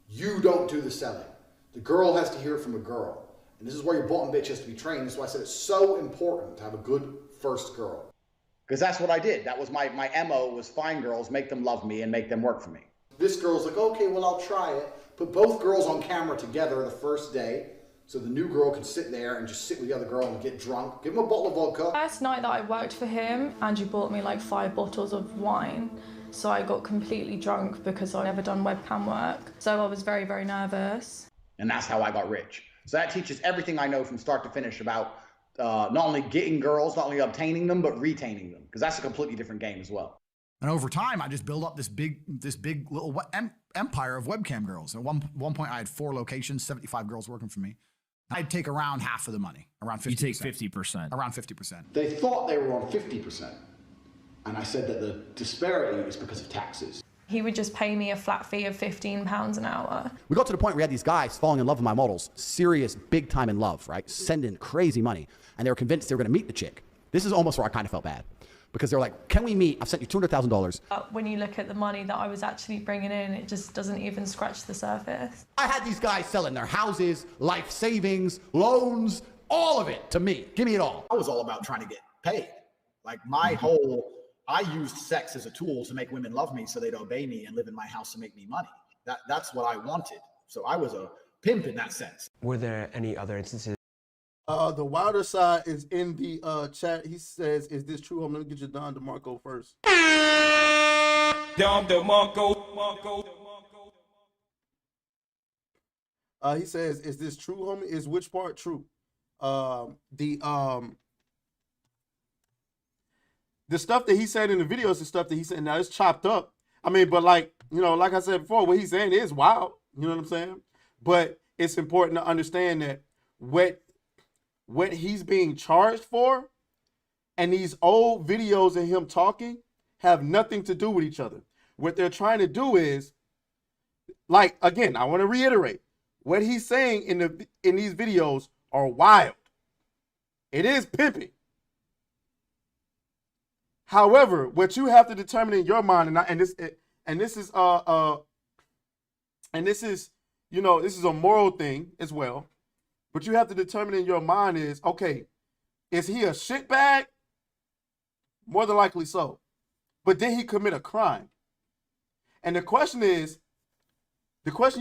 J: You don't do the selling. The girl has to hear it from a girl. And this is where your bottom bitch has to be trained. That's why I said it's so important to have a good first girl.
G: Because that's what I did. That was my MO, was find girls, make them love me, and make them work for me.
J: This girl's like, okay, well, I'll try it. Put both girls on camera together the first day. So the new girl can sit there and just sit with the other girl and get drunk. Give him a bottle of vodka.
K: First night that I worked for him, Andrew bought me like 5 bottles of wine. So I got completely drunk because I'd never done webcam work. So I was very, very nervous.
J: And that's how I got rich. So that teaches everything I know from start to finish about not only getting girls, not only obtaining them, but retaining them. Because that's a completely different game as well.
L: And over time, I just built up this big little empire of webcam girls. At one point, I had 4 locations, 75 girls working for me. I'd take around half of the money, around 50%.
M: You take 50%.
L: Around 50%.
J: They thought they were on 50%. And I said that the disparity is because of taxes.
K: He would just pay me a flat fee of £15 an hour.
N: We got to the point where we had these guys falling in love with my models, serious, big time in love, right? Sending crazy money. And they were convinced they were going to meet the chick. This is almost where I kind of felt bad. Because they were like, can we meet? I've sent you $200,000.
K: When you look at the money that I was actually bringing in, it just doesn't even scratch the surface.
N: I had these guys selling their houses, life savings, loans, all of it to me. Give me it all.
J: I was all about trying to get paid. Like my whole, I used sex as a tool to make women love me so they'd obey me and live in my house and make me money. That's what I wanted. So I was a pimp in that sense.
I: Were there any other instances?
A: The Wilder side is in the chat. He says, "Is this true?" I'm gonna get you Don DeMarco first.
C: Don DeMarco.
A: He says, "Is this true, homie? Is which part true?" The stuff that he said in the video is the stuff that he said. Now it's chopped up. I mean, but like like I said before, what he's saying is wild. You know what I'm saying? But it's important to understand that what he's being charged for and these old videos of him talking have nothing to do with each other. What they're trying to do is, like, again, I want to reiterate, what he's saying in these videos are wild. It is pimping. However, what you have to determine in your mind, this is a moral thing as well. What you have to determine in your mind is, okay, is he a shitbag? More than likely so. But did he commit a crime? And the question you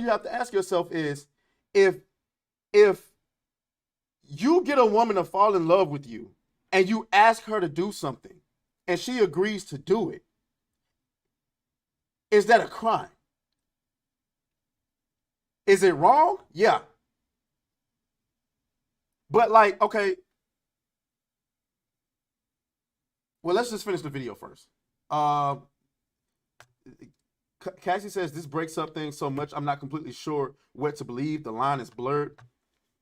A: have to ask yourself is, if you get a woman to fall in love with you and you ask her to do something and she agrees to do it, is that a crime? Is it wrong? Yeah. But like, okay, well, let's just finish the video first. Cassie says, this breaks up things so much, I'm not completely sure what to believe. The line is blurred.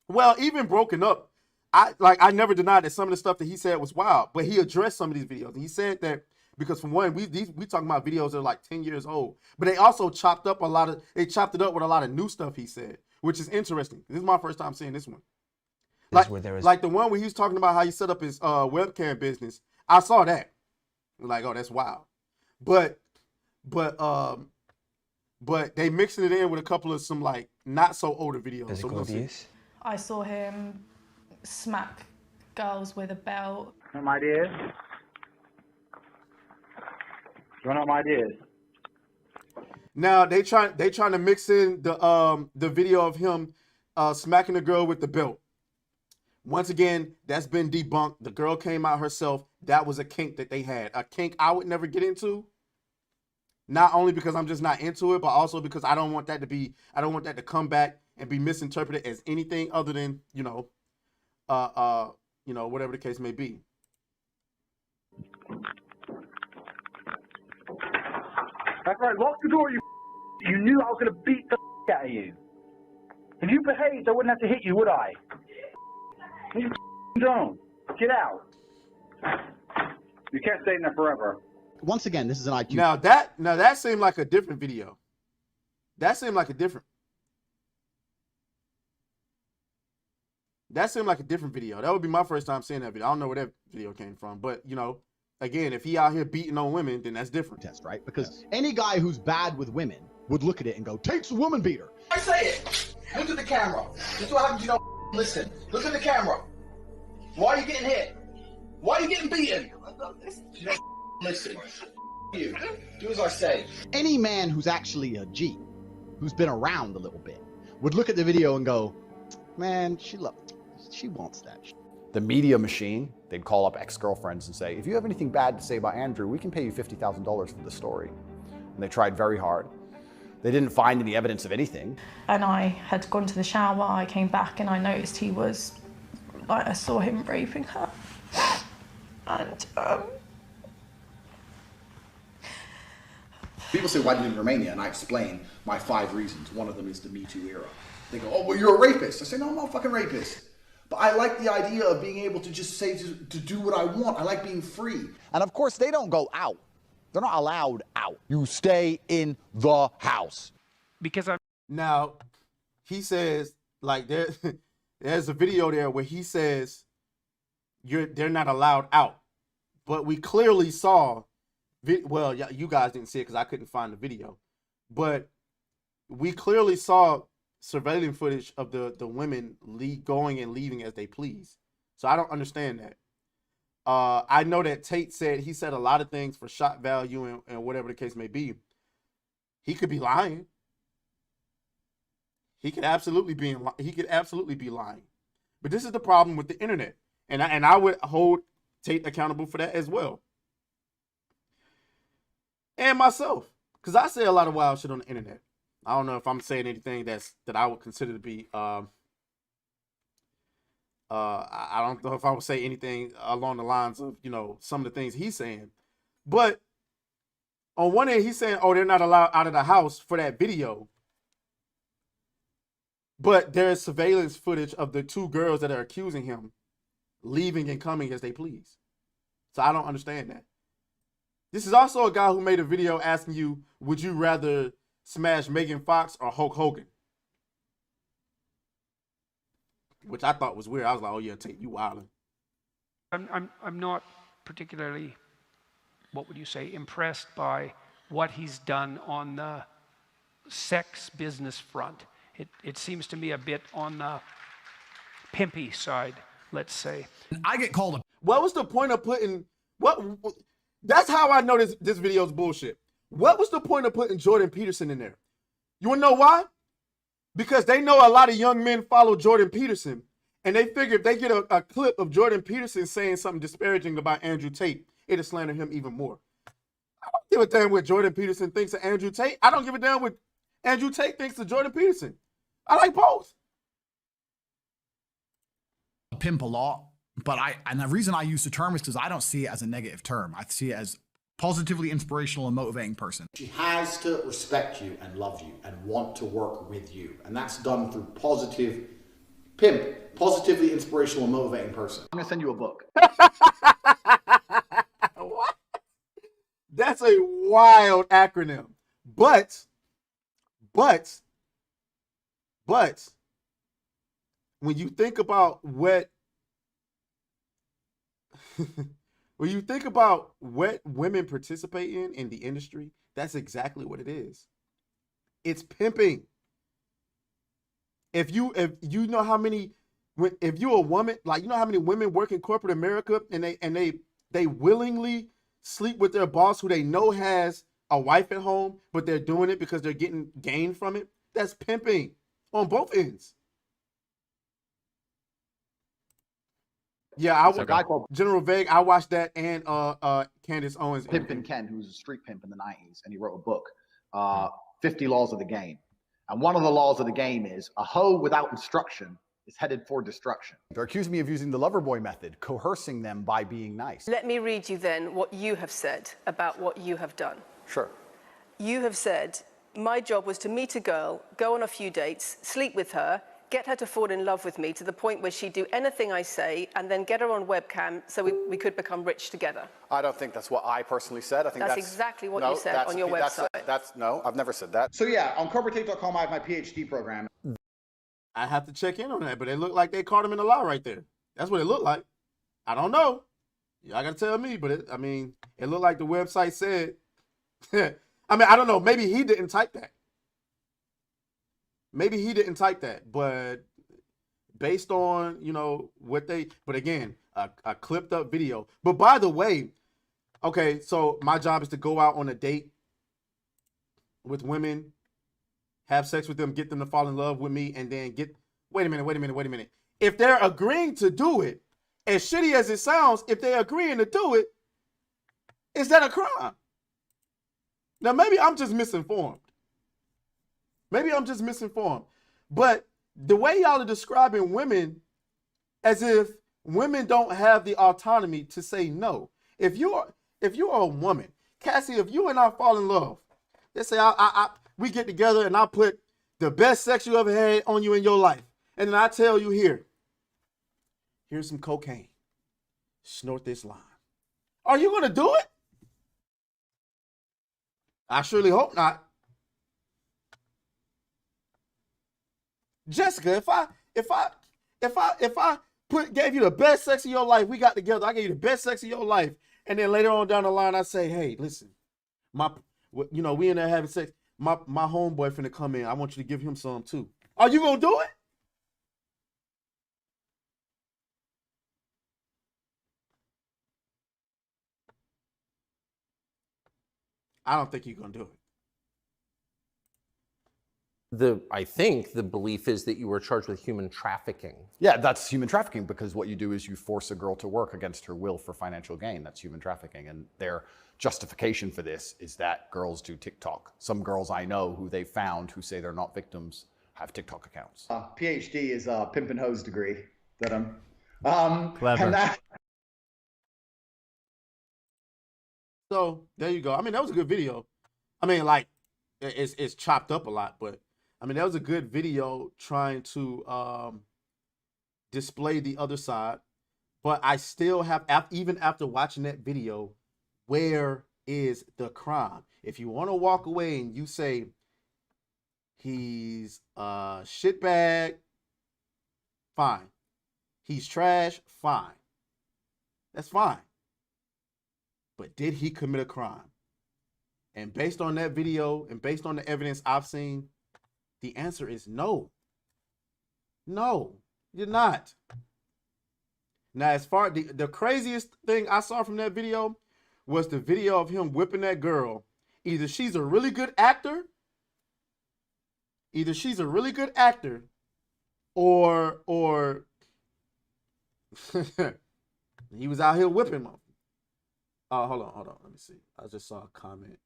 A: Well, even broken up, I never denied that some of the stuff that he said was wild, but he addressed some of these videos. He said that because, for one, we talking about videos that are like 10 years old, but they also chopped it up with a lot of new stuff he said, which is interesting. This is my first time seeing this one. Like the one where he was talking about how he set up his webcam business. I saw that. Like, oh, that's wild. But they mixing it in with a couple of some like not so older videos.
I: Physical abuse.
K: I saw him smack girls with a belt.
E: Some ideas? You want my ideas?
A: Now they trying to mix in the video of him smacking the girl with the belt. Once again, that's been debunked. The girl came out herself. That was a kink that they had. A kink I would never get into. Not only because I'm just not into it, but also because I don't want that to come back and be misinterpreted as anything other than, whatever the case may be.
E: That's right, lock the door, you knew I was going to beat the out of you. If you behaved, I wouldn't have to hit you, would I? You don't. Get out. You can't stay in there forever.
N: Once again, this is an IQ.
A: Now that seemed like a different video. That seemed like a different video. That would be my first time seeing that video. I don't know where that video came from, but again, if he out here beating on women, then that's different.
N: Test, right? Because any guy who's bad with women would look at it and go, takes a woman beater.
J: I say it. Look at the camera. This is what happens, you don't listen. Look at the camera. Why are you getting hit? Why are you getting beaten? You don't listen. You. Do as I say.
N: Any man who's actually a G, who's been around a little bit, would look at the video and go, man, she wants that.
G: The media machine, they'd call up ex-girlfriends and say, if you have anything bad to say about Andrew, we can pay you $50,000 for the story. And they tried very hard. They didn't find any evidence of anything.
K: And I had gone to the shower, I came back and I noticed he was, like, I saw him raping her. And,
J: People say, why did you leave Romania? And I explain my 5 reasons. One of them is the Me Too era. They go, oh, well, you're a rapist. I say, no, I'm not a fucking rapist. But I like the idea of being able to just say, to do what I want. I like being free.
G: And of course, they don't go out. They're not allowed out. You stay in the house.
C: Because I'm
A: Now, he says, like, there's a video there where he says they're not allowed out. But we clearly saw, well, you guys didn't see it because I couldn't find the video. But we clearly saw surveillance footage of the women going and leaving as they please. So I don't understand that. I know that Tate said he said a lot of things for shock value and whatever the case may be. He could be lying. He could absolutely be lying. But this is the problem with the internet, and I would hold Tate accountable for that as well, and myself, because I say a lot of wild shit on the internet. I don't know if I'm saying anything that I would consider to be. I don't know if I would say anything along the lines of, some of the things he's saying. But on one end, he's saying, oh, they're not allowed out of the house for that video. But there's surveillance footage of the 2 girls that are accusing him leaving and coming as they please. So I don't understand that. This is also a guy who made a video asking you, would you rather smash Megan Fox or Hulk Hogan? Which I thought was weird. I was like, oh yeah, Tate, you wildin'.
C: I'm not particularly, what would you say, impressed by what he's done on the sex business front. It seems to me a bit on the pimpy side, let's say.
L: I get called a...
A: What was the point of putting... That's how I know this video is bullshit. What was the point of putting Jordan Peterson in there? You want to know why? Because they know a lot of young men follow Jordan Peterson, and they figure if they get a clip of Jordan Peterson saying something disparaging about Andrew Tate, it'll slander him even more. I don't give a damn what Jordan Peterson thinks of Andrew Tate. I don't give a damn what Andrew Tate thinks of Jordan Peterson. I like both.
L: Pimp a lot, but and the reason I use the term is because I don't see it as a negative term. I see it as positively inspirational and motivating person.
J: She has to respect you and love you and want to work with you. And that's done through positively inspirational and motivating person. I'm going to send you a book.
A: What? That's a wild acronym. But when you think about what women participate in the industry, that's exactly what it is. It's pimping. If you know how many, if you're a woman, like, you know how many women work in corporate America and they willingly sleep with their boss who they know has a wife at home, but they're doing it because they're getting gain from it. That's pimping on both ends. Yeah, I was General Vague. I watched that, and Candace Owens.
J: Pimpin' Ken, who was a street pimp in the 90s, and he wrote a book, 50 Laws of the Game. And one of the laws of the game is a hoe without instruction is headed for destruction.
G: They're accusing me of using the Loverboy method, coercing them by being nice.
M: Let me read you then what you have said about what you have done.
J: Sure.
M: You have said, my job was to meet a girl, go on a few dates, sleep with her, get her to fall in love with me to the point where she'd do anything I say, and then get her on webcam so we could become rich together.
G: I don't think that's what I personally said. I think
M: that's exactly what you said on your website.
G: No, I've never said that.
J: So yeah, on CobraTape.com, I have my PhD program.
A: I have to check in on that, but it looked like they caught him in a lie right there. That's what it looked like. I don't know. Y'all gotta tell me, but it looked like the website said. I don't know. Maybe he didn't type that. But based on, what but again, a clipped up video. But by the way, okay, so my job is to go out on a date with women, have sex with them, get them to fall in love with me, and then get Wait a minute. If they're agreeing to do it, as shitty as it sounds, if they're agreeing to do it, is that a crime? Now, maybe I'm just misinformed. But the way y'all are describing women as if women don't have the autonomy to say no. If you are a woman, Cassie, if you and I fall in love, let's say we get together and I put the best sex you ever had on you in your life, and then I tell you here's some cocaine. Snort this line. Are you gonna do it? I surely hope not. Jessica, if I gave you the best sex of your life, we got together, I gave you the best sex of your life, and then later on down the line I say, hey, listen, we in there having sex, my homeboy finna come in, I want you to give him some too. Are you gonna do it? I don't think you're gonna do it.
O: I think the belief is that you were charged with human trafficking.
G: Yeah, that's human trafficking, because what you do is you force a girl to work against her will for financial gain. That's human trafficking. And their justification for this is that girls do TikTok. Some girls I know who they found who say they're not victims have TikTok accounts.
P: PhD is a pimp and hose degree that I'm.
F: Clever.
A: So there you go. I mean, that was a good video. I mean, like, it's chopped up a lot, but I mean, that was a good video trying to display the other side. But I still have, even after watching that video, where is the crime? If you want to walk away and you say he's a shitbag, fine. He's trash, fine. That's fine. But did he commit a crime? And based on that video and based on the evidence I've seen, the answer is no. No, you're not. Now, as far as the craziest thing I saw from that video was the video of him whipping that girl. Either she's a really good actor, or he was out here whipping them. Hold on. Let me see. I just saw a comment.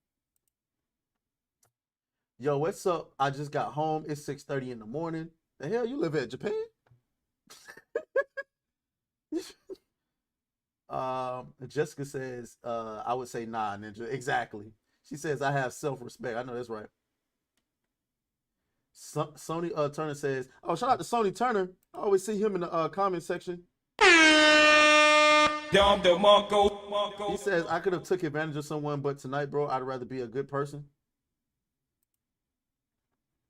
A: Yo, what's up? I just got home. It's 6:30 in the morning. The hell, you live at Japan? Jessica says, I would say nah, Ninja. Exactly. She says, I have self-respect. I know that's right. Sony Turner says, oh, shout out to Sony Turner. I always see him in the comment section. He says, I could have took advantage of someone, but tonight, bro, I'd rather be a good person.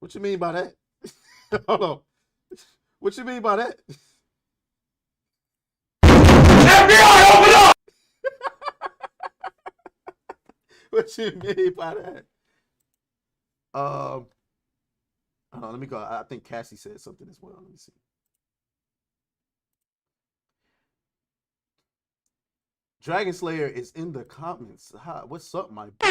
A: What you mean by that? Hold on. What you mean by that? FBI, open up! What you mean by that? Hold on, let me go. I think Cassie said something as well. Let me see. Dragon Slayer is in the comments. Hi, what's up, my boy?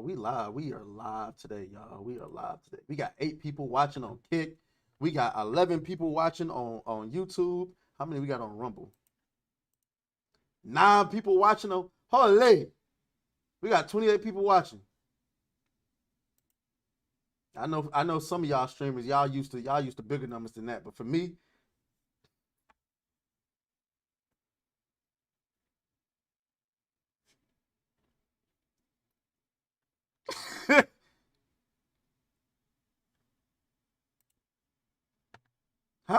A: We live. We are live today, y'all. We are live today. We got 8 people watching on Kick. We got 11 people watching on YouTube. How many we got on Rumble? 9 people watching on. Holy, we got 28 people watching. I know some of y'all streamers, y'all used to bigger numbers than that, but for me, huh?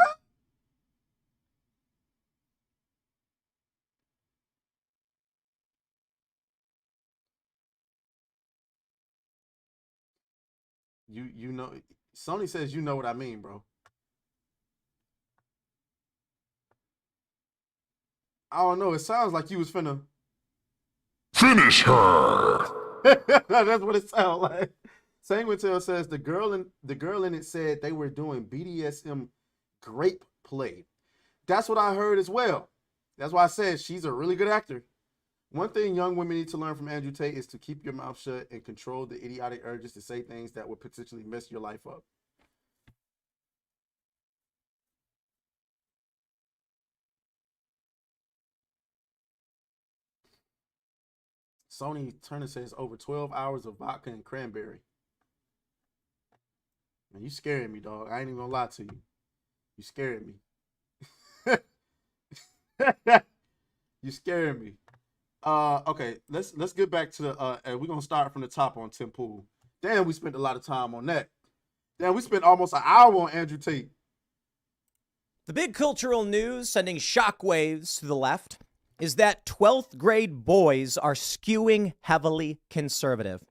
A: You know, Sony says you know what I mean, bro. I don't know. It sounds like you was finna finish her. That's what it sounds like. Sanguintail says the girl in it said they were doing BDSM grape play. That's what I heard as well. That's why I said she's a really good actor. One thing young women need to learn from Andrew Tate is to keep your mouth shut and control the idiotic urges to say things that would potentially mess your life up. Sony Turner says over 12 hours of vodka and cranberry. Man, you scaring me, dog. I ain't even gonna lie to you. You scaring me. You scaring me. Okay, let's get back to the and we're gonna start from the top on Tim Pool. Damn, we spent a lot of time on that. Damn, we spent almost an hour on Andrew Tate.
F: The big cultural news sending shockwaves to the left is that 12th grade boys are skewing heavily conservative.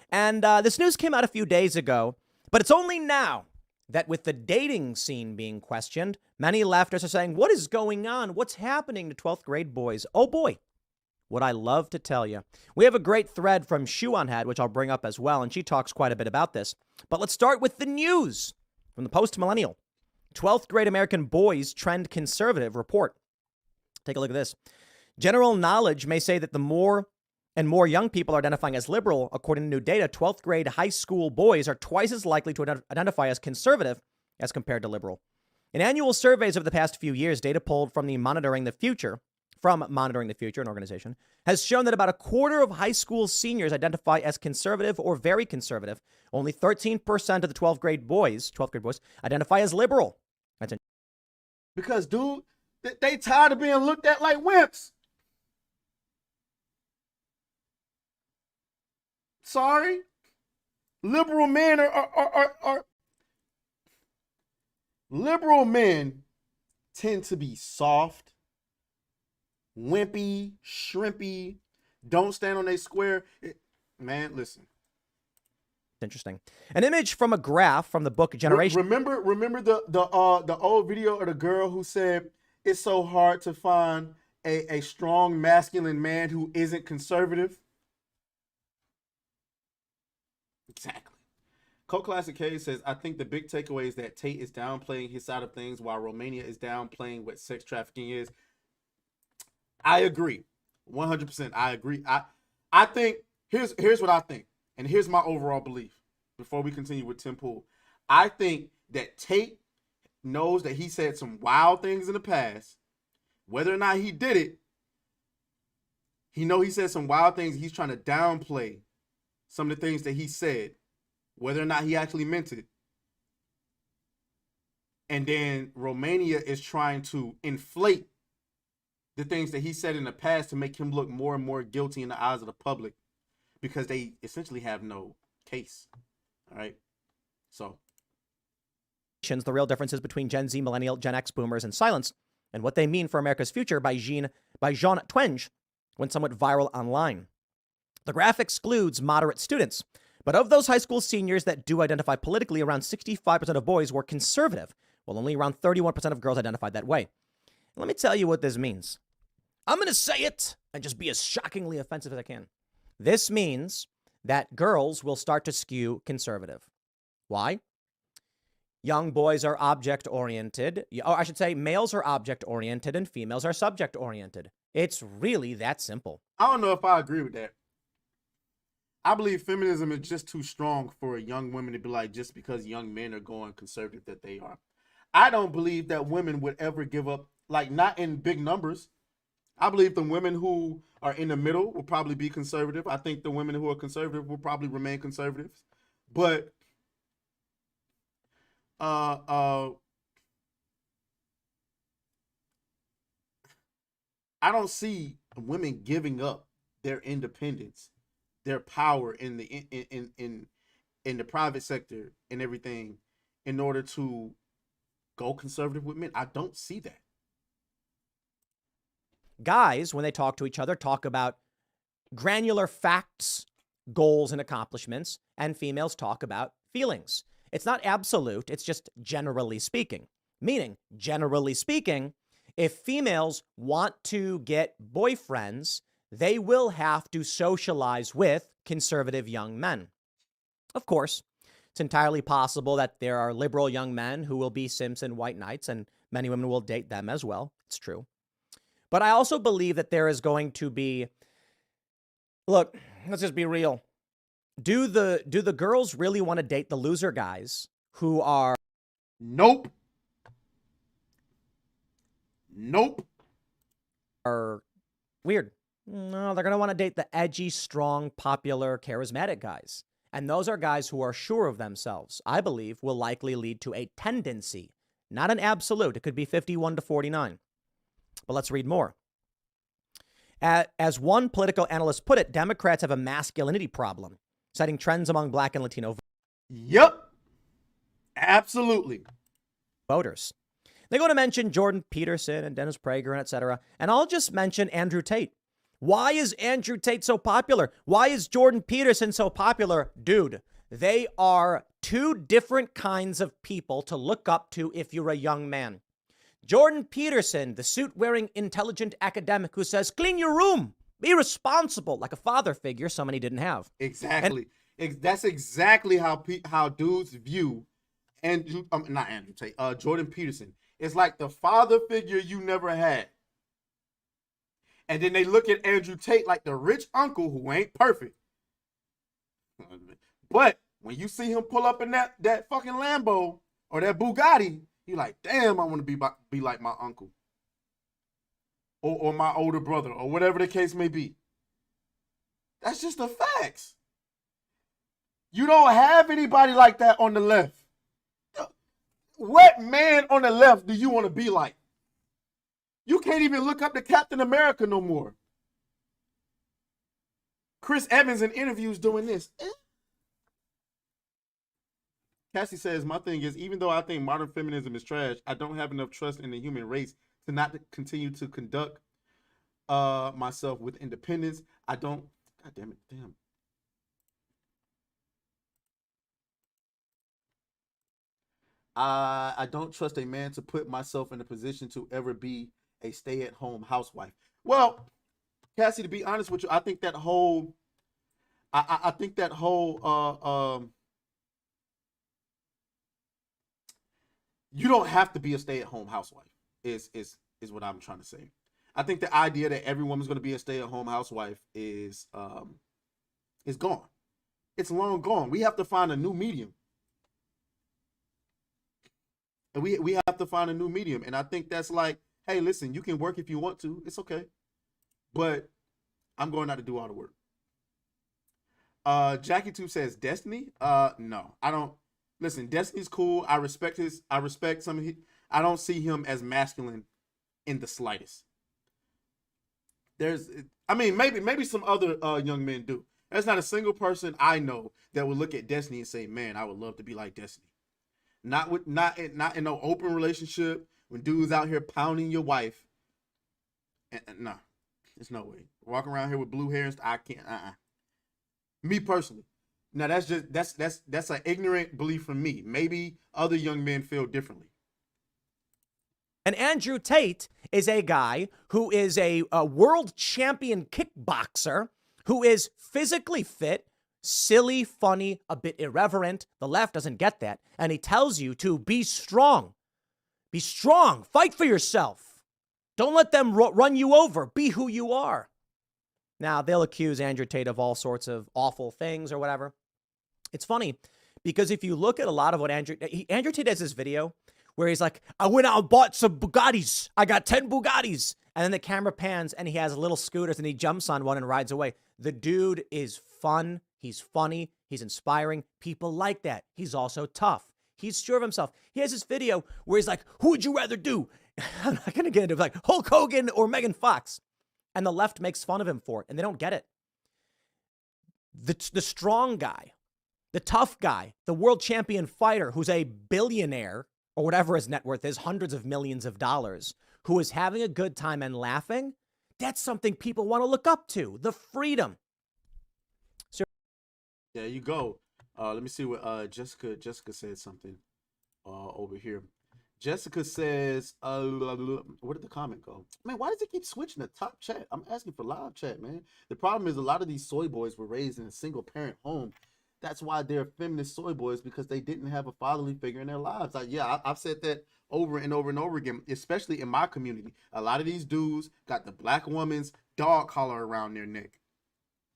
F: And this news came out a few days ago, but it's only now that with the dating scene being questioned, many leftists are saying, what is going on? What's happening to 12th grade boys? Oh boy, would I love to tell you. We have a great thread from Shoe on Head, which I'll bring up as well, and she talks quite a bit about this. But let's start with the news from the Post-Millennial. 12th grade American boys trend conservative report. Take a look at this. General knowledge may say that the more and more young people are identifying as liberal. According to new data, 12th grade high school boys are twice as likely to identify as conservative as compared to liberal. In annual surveys over the past few years, data pulled from Monitoring the Future, an organization, has shown that about a quarter of high school seniors identify as conservative or very conservative. Only 13% of the 12th grade boys identify as liberal. That's
A: because, dude, they tired of being looked at like wimps. Sorry, liberal men are liberal men tend to be soft, wimpy, shrimpy, don't stand on their square. Man, listen.
F: Interesting. An image from a graph from the book Generation.
A: Remember the old video of the girl who said it's so hard to find a strong masculine man who isn't conservative. Exactly. Cult Classic K says, I think the big takeaway is that Tate is downplaying his side of things while Romania is downplaying what sex trafficking is. I agree. 100%. I agree. I think, here's what I think. And here's my overall belief before we continue with Tim Pool. I think that Tate knows that he said some wild things in the past. Whether or not he did it, he said some wild things. He's trying to downplay some of the things that he said, whether or not he actually meant it. And then Romania is trying to inflate the things that he said in the past to make him look more and more guilty in the eyes of the public because they essentially have no case. All right. So.
F: The real differences between Gen Z, Millennial, Gen X, Boomers, and Silence, and what they mean for America's future by Jean Twenge went somewhat viral online. The graph excludes moderate students, but of those high school seniors that do identify politically, around 65% of boys were conservative, while only around 31% of girls identified that way. Let me tell you what this means. I'm going to say it and just be as shockingly offensive as I can. This means that girls will start to skew conservative. Why? Young boys are object-oriented. Or I should say males are object-oriented and females are subject-oriented. It's really that simple.
A: I don't know if I agree with that. I believe feminism is just too strong for young women to be like, just because young men are going conservative that they are. I don't believe that women would ever give up, like not in big numbers. I believe the women who are in the middle will probably be conservative. I think the women who are conservative will probably remain conservatives. But I don't see women giving up their independence, their power in the private sector and everything in order to go conservative with men. I don't see that.
F: Guys, when they talk to each other, talk about granular facts, goals, and accomplishments, and females talk about feelings. It's not absolute. It's just generally speaking. Meaning, generally speaking, if females want to get boyfriends, they will have to socialize with conservative young men. Of course, it's entirely possible that there are liberal young men who will be simps and white knights, and many women will date them as well. It's true. But I also believe that there is going to be Look, let's just be real. Do the girls really want to date the loser guys who are?
A: Nope. Nope.
F: Are weird. No, they're going to want to date the edgy, strong, popular, charismatic guys. And those are guys who are sure of themselves, I believe, will likely lead to a tendency, not an absolute. It could be 51 to 49. But let's read more. As one political analyst put it, Democrats have a masculinity problem, citing trends among Black and Latino
A: Yep. Absolutely.
F: voters. They go to mention Jordan Peterson and Dennis Prager and etc. And I'll just mention Andrew Tate. Why is Andrew Tate so popular? Why is Jordan Peterson so popular? Dude, they are two different kinds of people to look up to if you're a young man. Jordan Peterson, the suit-wearing, intelligent academic who says, clean your room, be responsible, like a father figure so many didn't have.
A: Exactly. That's exactly how dudes view Jordan Peterson. It's like the father figure you never had. And then they look at Andrew Tate like the rich uncle who ain't perfect. But when you see him pull up in that fucking Lambo or that Bugatti, you're like, damn, I want to be like my uncle. Or my older brother, or whatever the case may be. That's just the facts. You don't have anybody like that on the left. What man on the left do you want to be like? You can't even look up to Captain America no more. Chris Evans in interviews doing this. Cassie says, my thing is, even though I think modern feminism is trash, I don't have enough trust in the human race to not continue to conduct myself with independence. I don't, God damn it, damn. I don't trust a man to put myself in a position to ever be a stay-at-home housewife. Well, Cassie, to be honest with you, I think that whole, you don't have to be a stay-at-home housewife. Is what I'm trying to say. I think the idea that every woman's going to be a stay-at-home housewife is gone. It's long gone. We have to find a new medium. And we have to find a new medium. And I think that's like, hey, listen, you can work if you want to. It's okay. But I'm going out to do all the work. Jackie 2 says, Destiny? No, I don't. Listen, Destiny's cool. I respect some of his. I don't see him as masculine in the slightest. Maybe some other young men do. There's not a single person I know that would look at Destiny and say, man, I would love to be like Destiny. Not in no open relationship when dudes out here pounding your wife. No, there's no way. Walking around here with blue hair and stuff, I can't. Me personally. Now that's an ignorant belief from me. Maybe other young men feel differently.
F: And Andrew Tate is a guy who is a world champion kickboxer who is physically fit, silly, funny, a bit irreverent. The left doesn't get that. And he tells you to be strong. Be strong. Fight for yourself. Don't let them run you over. Be who you are. Now, they'll accuse Andrew Tate of all sorts of awful things or whatever. It's funny because if you look at a lot of what Andrew Tate has this video where he's like, I went out and bought some Bugattis. I got 10 Bugattis. And then the camera pans and he has little scooters and he jumps on one and rides away. The dude is fun. He's funny. He's inspiring. People like that. He's also tough. He's sure of himself. He has this video where he's like, who would you rather do? I'm not going to get into it, like Hulk Hogan or Megan Fox. And the left makes fun of him for it. And they don't get it. The strong guy, the tough guy, the world champion fighter who's a billionaire or whatever his net worth is, hundreds of millions of dollars, who is having a good time and laughing, that's something people want to look up to. The freedom. So,
A: there you go. Let me see what Jessica said something over here. Jessica says, where did the comment go? Man, why does it keep switching to top chat? I'm asking for live chat, man. The problem is a lot of these soy boys were raised in a single parent home. That's why they're feminist soy boys, because they didn't have a fatherly figure in their lives. I've said that over and over and over again, especially in my community. A lot of these dudes got the black woman's dog collar around their neck.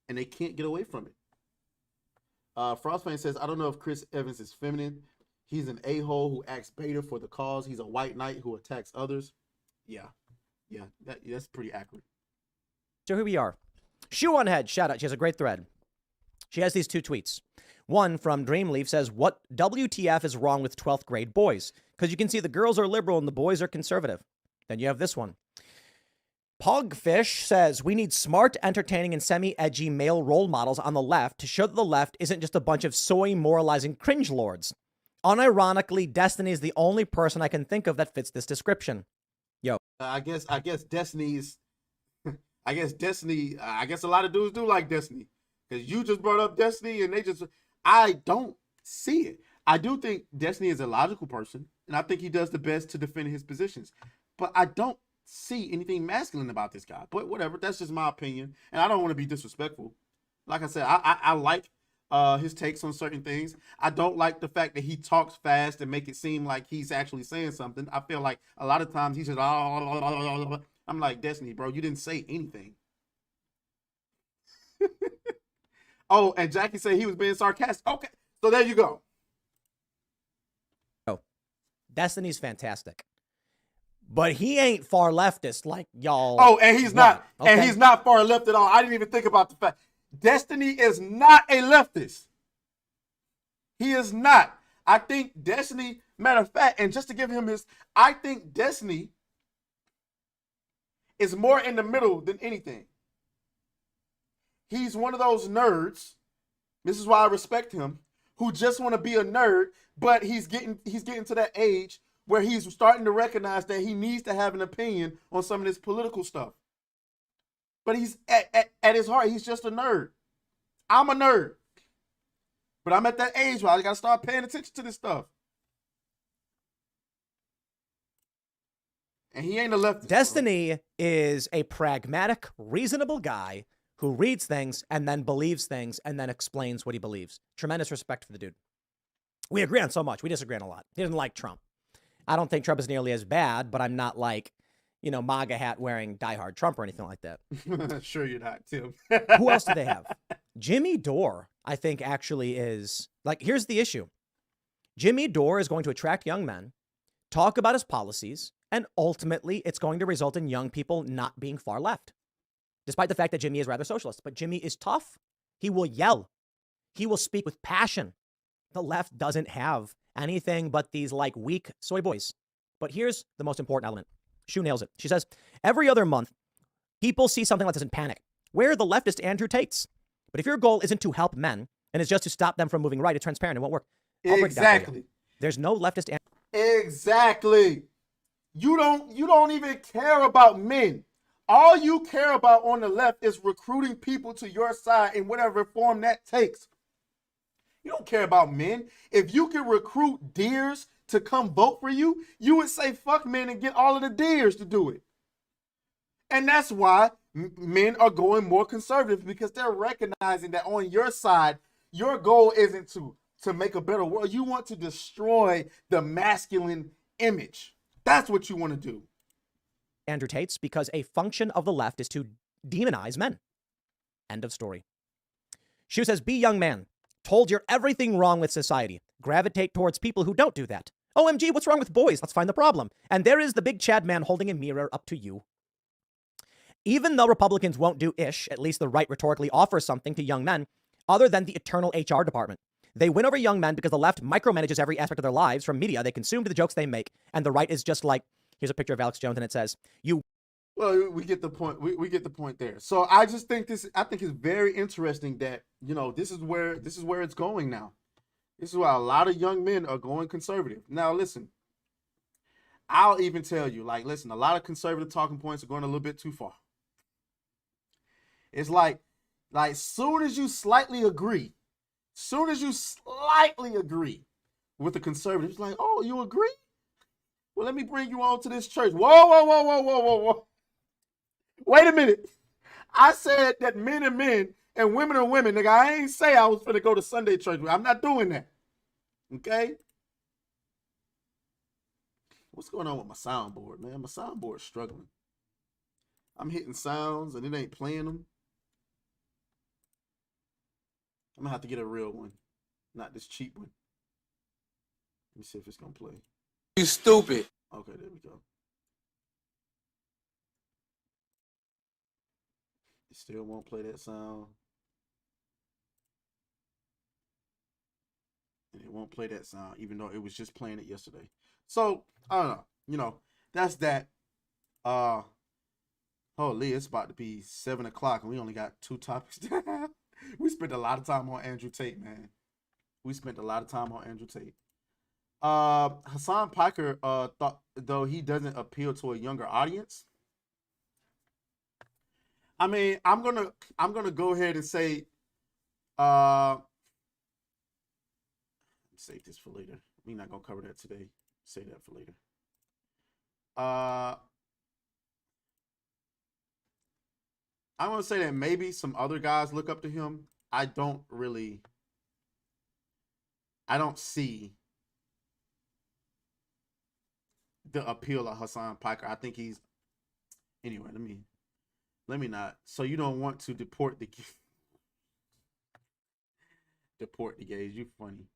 A: and they can't get away from it. Frostfang says, I don't know if Chris Evans is feminine. He's an a-hole who acts beta for the cause. He's a white knight who attacks others. Yeah, that's pretty accurate.
F: So here we are. Shoe on Head, shout out. She has a great thread. She has these two tweets. One from Dreamleaf says, what WTF is wrong with 12th grade boys? Because you can see the girls are liberal and the boys are conservative. Then you have this one. Pogfish says, we need smart, entertaining, and semi-edgy male role models on the left to show that the left isn't just a bunch of soy moralizing cringe lords. Unironically, Destiny is the only person I can think of that fits this description. Yo.
A: I guess Destiny's, I guess a lot of dudes do like Destiny. Because you just brought up Destiny and I don't see it. I do think Destiny is a logical person, and I think he does the best to defend his positions. But I don't see anything masculine about this guy. But whatever, that's just my opinion. And I don't want to be disrespectful. Like I said, I like his takes on certain things. I don't like the fact that he talks fast and make it seem like he's actually saying something. I feel like a lot of times he's just, I'm like, Destiny, bro, you didn't say anything. Oh, and Jackie said he was being sarcastic. Okay, so there you go.
F: Oh, Destiny's fantastic. But he ain't far leftist like y'all.
A: Oh, and he's not.
F: Okay?
A: And he's not far left at all. I didn't even think about the fact. Destiny is not a leftist. He is not. I think Destiny, matter of fact, and just to give him his, I think Destiny is more in the middle than anything. He's one of those nerds, this is why I respect him, who just want to be a nerd, but he's getting to that age where he's starting to recognize that he needs to have an opinion on some of this political stuff. But he's at his heart, he's just a nerd. I'm a nerd. But I'm at that age where I gotta start paying attention to this stuff. And he ain't a leftist.
F: Destiny is a pragmatic, reasonable guy who reads things and then believes things and then explains what he believes. Tremendous respect for the dude. We agree on so much. We disagree on a lot. He doesn't like Trump. I don't think Trump is nearly as bad, but I'm not like, MAGA hat wearing diehard Trump or anything like that.
A: Sure you're not, Tim.
F: Who else do they have? Jimmy Dore, I think, actually is, here's the issue. Jimmy Dore is going to attract young men, talk about his policies, and ultimately it's going to result in young people not being far left. Despite the fact that Jimmy is rather socialist. But Jimmy is tough. He will yell. He will speak with passion. The left doesn't have anything but these weak soy boys. But here's the most important element. Shu nails it. She says, every other month, people see something like this and panic. We're the leftist Andrew Tates. But if your goal isn't to help men and it's just to stop them from moving right, it's transparent. It won't work.
A: Exactly.
F: There's no leftist.
A: Exactly. You don't even care about men. All you care about on the left is recruiting people to your side in whatever form that takes. You don't care about men. If you can recruit deers to come vote for you, you would say fuck men and get all of the deers to do it. And that's why men are going more conservative, because they're recognizing that on your side, your goal isn't to make a better world. You want to destroy the masculine image. That's what you want to do.
F: Andrew Tates, because a function of the left is to demonize men. End of story. Shu says, be young man. Told you're everything wrong with society. Gravitate towards people who don't do that. OMG, what's wrong with boys? Let's find the problem. And there is the big Chad man holding a mirror up to you. Even though Republicans won't do ish, at least the right rhetorically offers something to young men other than the eternal HR department. They win over young men because the left micromanages every aspect of their lives, from media they consume to the jokes they make. And the right is just like, here's a picture of Alex Jones and it says,
A: Well, we get the point. We get the point there. So I just think it's very interesting that, this is where it's going now. This is why a lot of young men are going conservative. Now, listen, I'll even tell you, listen, a lot of conservative talking points are going a little bit too far. It's like soon as you slightly agree with the conservative, it's like, oh, you agree? Well, let me bring you on to this church. Whoa. Wait a minute. I said that men are men and women are women. Nigga, I ain't say I was finna go to Sunday church. I'm not doing that. Okay? What's going on with my soundboard, man? My soundboard's struggling. I'm hitting sounds and it ain't playing them. I'm gonna have to get a real one, not this cheap one. Let me see if it's gonna play.
Q: You stupid.
A: Okay, there we go. It still won't play that sound. And it won't play that sound, even though it was just playing it yesterday. So, I don't know. You know, that's that. Holy, it's about to be 7 o'clock and we only got 2 topics to have. We spent a lot of time on Andrew Tate, man. We spent a lot of time on Andrew Tate. Hassan Piker thought, though, he doesn't appeal to a younger audience. I mean, I'm gonna go ahead and say, save this for later. We're not gonna cover that today. Save that for later. I want to say that maybe some other guys look up to him. I don't see the appeal of Hassan Piker. I think he's, anyway, let me not. So you don't want to deport the gays. You funny.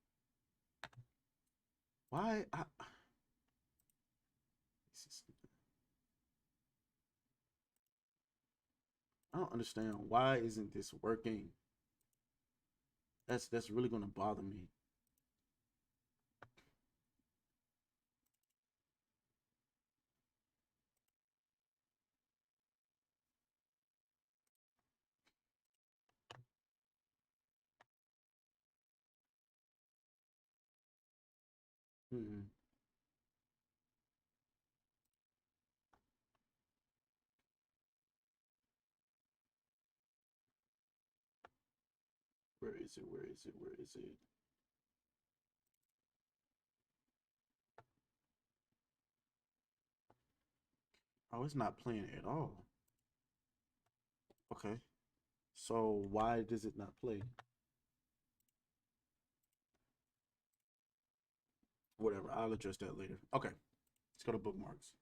A: Why? I don't understand. Why isn't this working? That's really gonna bother me. Where is it? Where is it? Where is it? Oh, it's not playing at all. Okay. So why does it not play? Whatever, I'll address that later. Okay, let's go to bookmarks.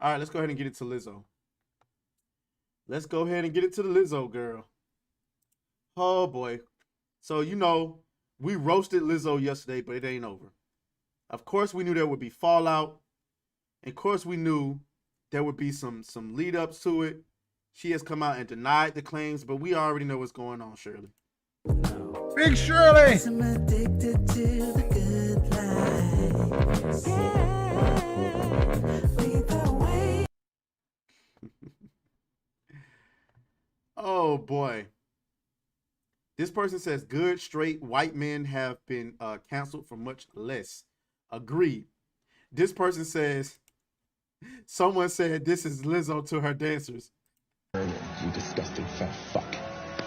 A: All right, let's go ahead and get into Lizzo. Let's go ahead and get into the Lizzo girl. Oh boy. So, you know, we roasted Lizzo yesterday, but it ain't over. Of course, we knew there would be fallout. And of course, we knew there would be some lead ups to it. She has come out and denied the claims, but we already know what's going on, Shirley.
L: Big Shirley!
R: I'm addicted to the good life. Yeah. Lead the way.
A: Oh boy. This person says good straight white men have been canceled for much less. Agreed. This person says someone said this is Lizzo to her dancers.
S: You disgusting fat fuck.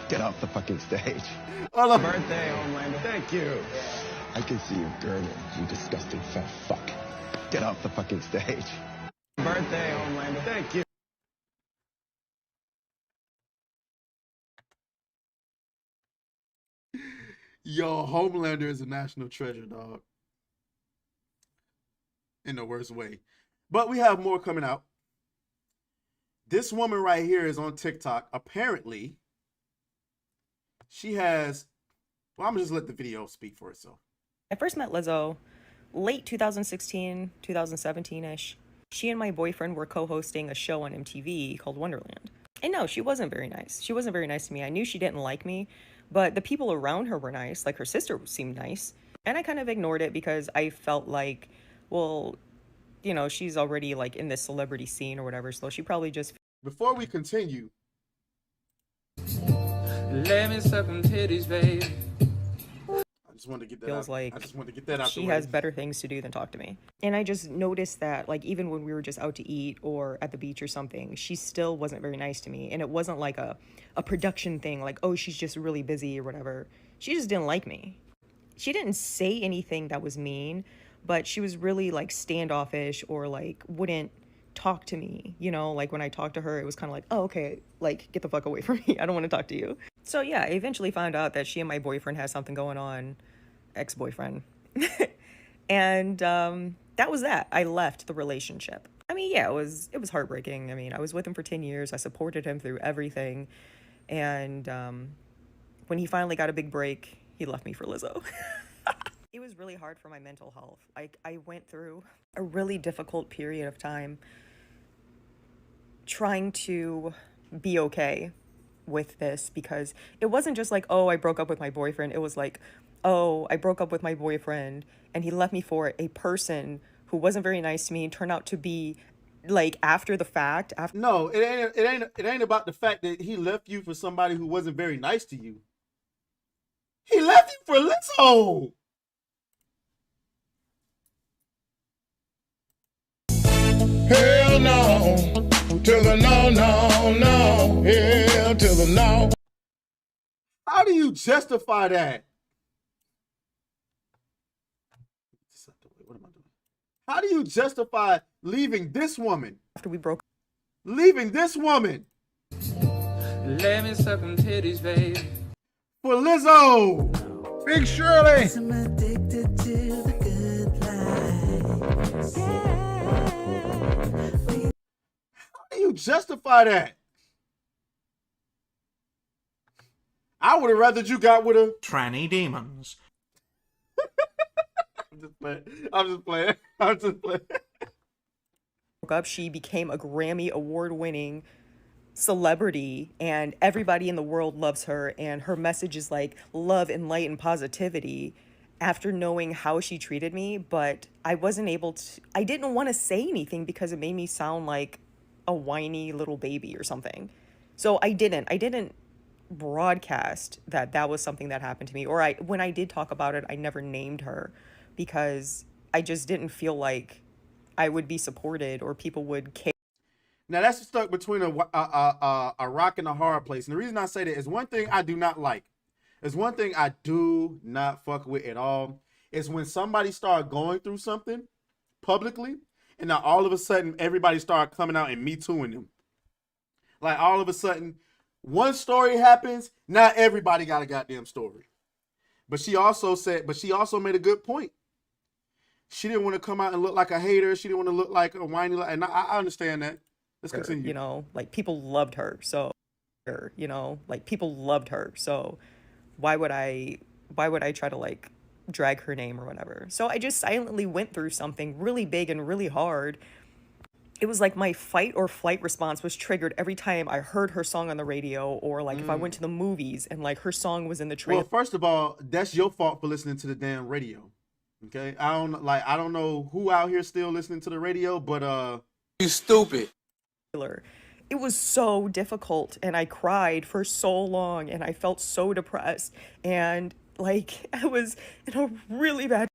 S: Get off the fucking stage.
A: Hold
S: Birthday, Homelander. Thank you. I can see you gurgle, you disgusting fat fuck. Get off the fucking stage. Birthday, Homelander. Thank you.
A: Yo, Homelander is a national treasure, dog. In the worst way. But we have more coming out. This woman right here is on TikTok. Apparently, she has, well, I'm gonna just let the video speak for itself.
T: I first met Lizzo late 2016, 2017-ish. She and my boyfriend were co-hosting a show on MTV called Wonderland. And no, she wasn't very nice. She wasn't very nice to me. I knew she didn't like me, but the people around her were nice. Like her sister seemed nice. And I kind of ignored it because I felt like, well, you know, she's already like in this celebrity scene or whatever, so she probably just...
A: Before we continue,
R: Let me suck them titties, babe.
A: I just wanted to get that
T: feels
A: out.
T: like
A: I just wanted to get that out
T: she
A: the way.
T: has better things to do than talk to me. And I just noticed that, like, even when we were just out to eat or at the beach or something, she still wasn't very nice to me. And it wasn't like a production thing, like, oh, she's just really busy or whatever. She just didn't like me. She didn't say anything that was mean, but she was really, like, standoffish or, like, wouldn't talk to me. You know, like, when I talked to her, it was kind of like, oh, okay, like, get the fuck away from me. I don't want to talk to you. So, yeah, I eventually found out that she and my boyfriend had something going on. Ex-boyfriend. And that was that. I left the relationship. I mean, yeah, it was heartbreaking. I mean, I was with him for 10 years. I supported him through everything. And when he finally got a big break, he left me for Lizzo. It was really hard for my mental health. I went through a really difficult period of time trying to be okay with this, because it wasn't just like, oh, I broke up with my boyfriend. It was like, oh, I broke up with my boyfriend and he left me for a person who wasn't very nice to me and turned out to be like after the fact.
A: No, it ain't about the fact that he left you for somebody who wasn't very nice to you. He left you for Lizzo.
S: Hell no. To the no, no, no. Hell to the no.
A: How do you justify that? What am I doing? How do you justify leaving this woman?
T: After we broke.
A: Leaving this woman.
Q: Let me suck them titties, baby.
A: For Lizzo.
S: Big Shirley.
R: I'm addicted to the good life.
A: How do you justify that? I would have rather you got with a
B: tranny demons.
A: I'm just playing.
T: Broke up, she became a Grammy award-winning celebrity and everybody in the world loves her, and her message is like love and light and positivity. After knowing how she treated me, but I wasn't able to, I didn't want to say anything because it made me sound like a whiny little baby or something. So I didn't broadcast that that was something that happened to me, or when I did talk about it, I never named her because I just didn't feel like I would be supported or people would care.
A: Now that's stuck between a rock and a hard place. And the reason I say that is one thing I do not like. There's one thing I do not fuck with at all. Is when somebody start going through something publicly, and now all of a sudden everybody start coming out and me tooing them. Like all of a sudden, one story happens, now everybody got a goddamn story. But she also made a good point. She didn't want to come out and look like a hater. She didn't want to look like a whiny. And I understand that. Let's continue.
T: You know, like people loved her. So, you know, like people loved her. So why would I try to like drag her name or whatever? So I just silently went through something really big and really hard. It was like my fight or flight response was triggered every time I heard her song on the radio, or like if I went to the movies and like her song was in the trailer.
A: Well, first of all, that's your fault for listening to the damn radio. Okay? I don't know who out here still listening to the radio, but
Q: you stupid.
T: It was so difficult and I cried for so long and I felt so depressed and like I was in a really bad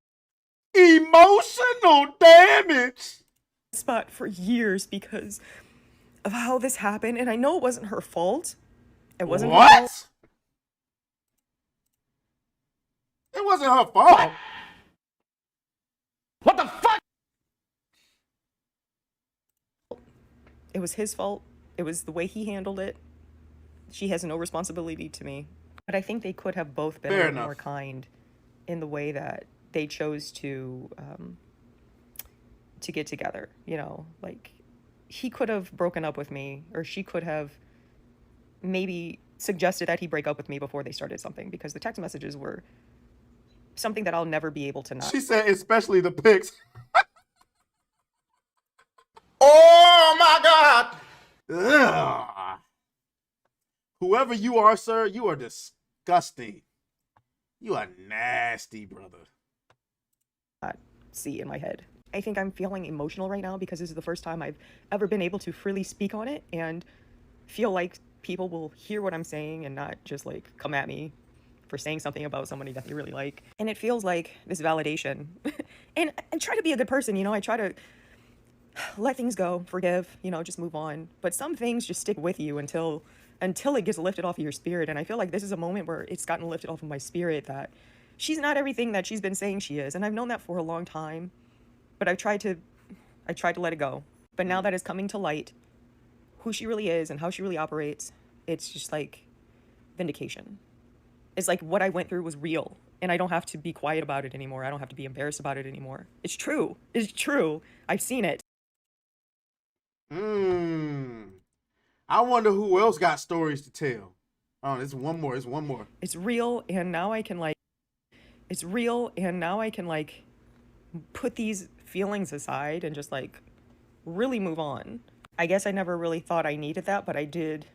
A: emotional damage
T: spot for years because of how this happened. And I know it wasn't her fault. It wasn't
A: what?
T: her fault.
A: It wasn't her fault.
T: What the fuck? It was his fault. It was the way he handled it. She has no responsibility to me. But I think they could have both been a little more kind in the way that they chose to get together. You know, like he could have broken up with me, or she could have maybe suggested that he break up with me before they started something, because the text messages were something that I'll never be able to not.
A: She said, especially the pics.
S: Oh my God.
A: Ugh. Whoever you are, sir, you are disgusting. You are nasty, brother.
T: See in my head. I think I'm feeling emotional right now because this is the first time I've ever been able to freely speak on it and feel like people will hear what I'm saying and not just like come at me for saying something about somebody that they really like. And it feels like this validation. and try to be a good person, you know, I try to let things go, forgive, you know, just move on. But some things just stick with you until it gets lifted off of your spirit. And I feel like this is a moment where it's gotten lifted off of my spirit that she's not everything that she's been saying she is. And I've known that for a long time, but I tried to let it go. But now that it's coming to light, who she really is and how she really operates, it's just like vindication. It's like what I went through was real, and I don't have to be quiet about it anymore. I don't have to be embarrassed about it anymore. It's true. It's true. I've seen it.
A: I wonder who else got stories to tell. Oh, it's one more. It's one more.
T: It's real, and now I can like. It's real, and now I can like put these feelings aside and just like really move on. I guess I never really thought I needed that, but I did.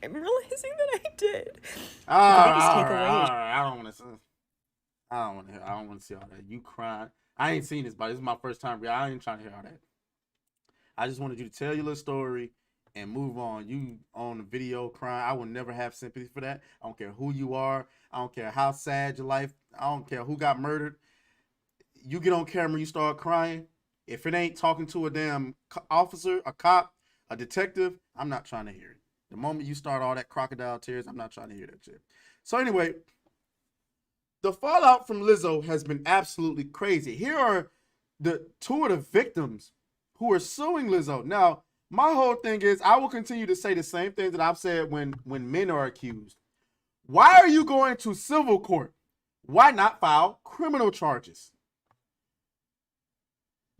T: I'm realizing that I did. The biggest takeaway is
A: I don't want to. I don't want to hear. I don't want to see all that. You crying. I ain't seen this, but this is my first time. I ain't trying to hear all that. I just wanted you to tell your little story and move on. You on the video crying. I will never have sympathy for that. I don't care who you are. I don't care how sad your life. I don't care who got murdered. You get on camera, you start crying. If it ain't talking to a damn officer, a cop, a detective, I'm not trying to hear it. The moment you start all that crocodile tears, I'm not trying to hear that shit. So anyway, the fallout from Lizzo has been absolutely crazy. Here are the two of the victims who are suing Lizzo. Now, my whole thing is I will continue to say the same thing that I've said when men are accused. Why are you going to civil court? Why not file criminal charges?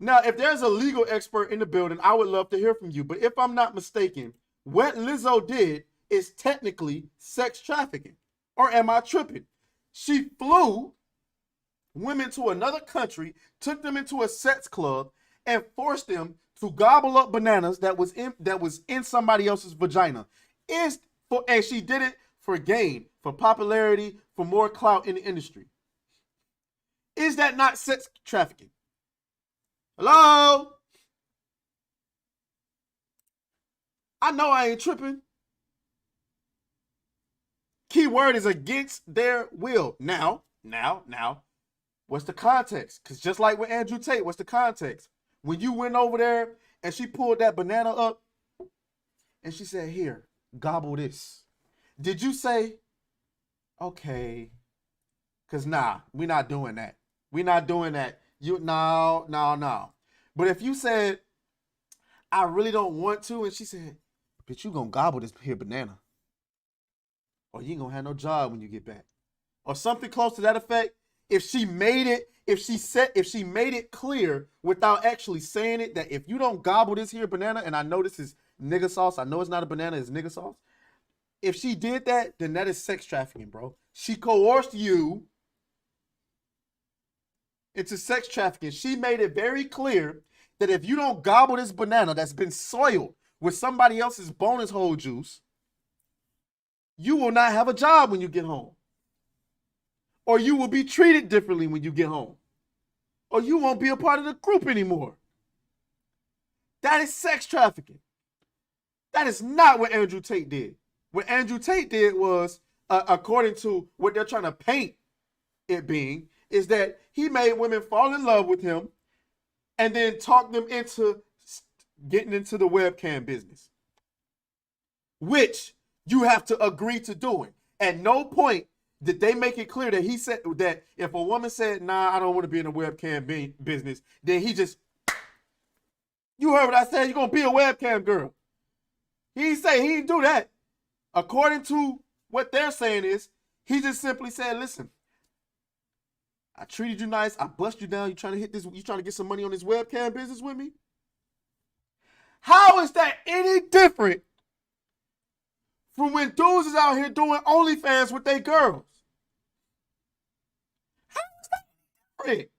A: Now, if there's a legal expert in the building, I would love to hear from you. But if I'm not mistaken, what Lizzo did is technically sex trafficking. Or am I tripping? She flew women to another country, took them into a sex club, and forced them to gobble up bananas that was in somebody else's vagina. And she did it for gain, for popularity, for more clout in the industry. Is that not sex trafficking? Hello? I know I ain't tripping. Key word is against their will. Now, what's the context? Because just like with Andrew Tate, what's the context? When you went over there and she pulled that banana up and she said, here, gobble this. Did you say, okay, because we're not doing that. We're not doing that. No. But if you said, I really don't want to, and she said, bitch, you gonna gobble this here banana. Or you ain't gonna have no job when you get back. Or something close to that effect. If she made it clear without actually saying it, that if you don't gobble this here banana, and I know this is nigga sauce, I know it's not a banana, it's nigga sauce. If she did that, then that is sex trafficking, bro. She coerced you into sex trafficking. She made it very clear that if you don't gobble this banana that's been soiled with somebody else's bonus hole juice, you will not have a job when you get home. Or you will be treated differently when you get home. Or you won't be a part of the group anymore. That is sex trafficking. That is not what Andrew Tate did. What Andrew Tate did was, according to what they're trying to paint it being, is that he made women fall in love with him and then talk them into getting into the webcam business, which you have to agree to doing. At no point did they make it clear that he said that if a woman said, nah, I don't want to be in a webcam business, then he just, you heard what I said, you're going to be a webcam girl. He didn't do that. According to what they're saying is, he just simply said, listen, I treated you nice, I bust you down, you trying to get some money on this webcam business with me? How is that any different from when dudes is out here doing OnlyFans with their girls? How is that different?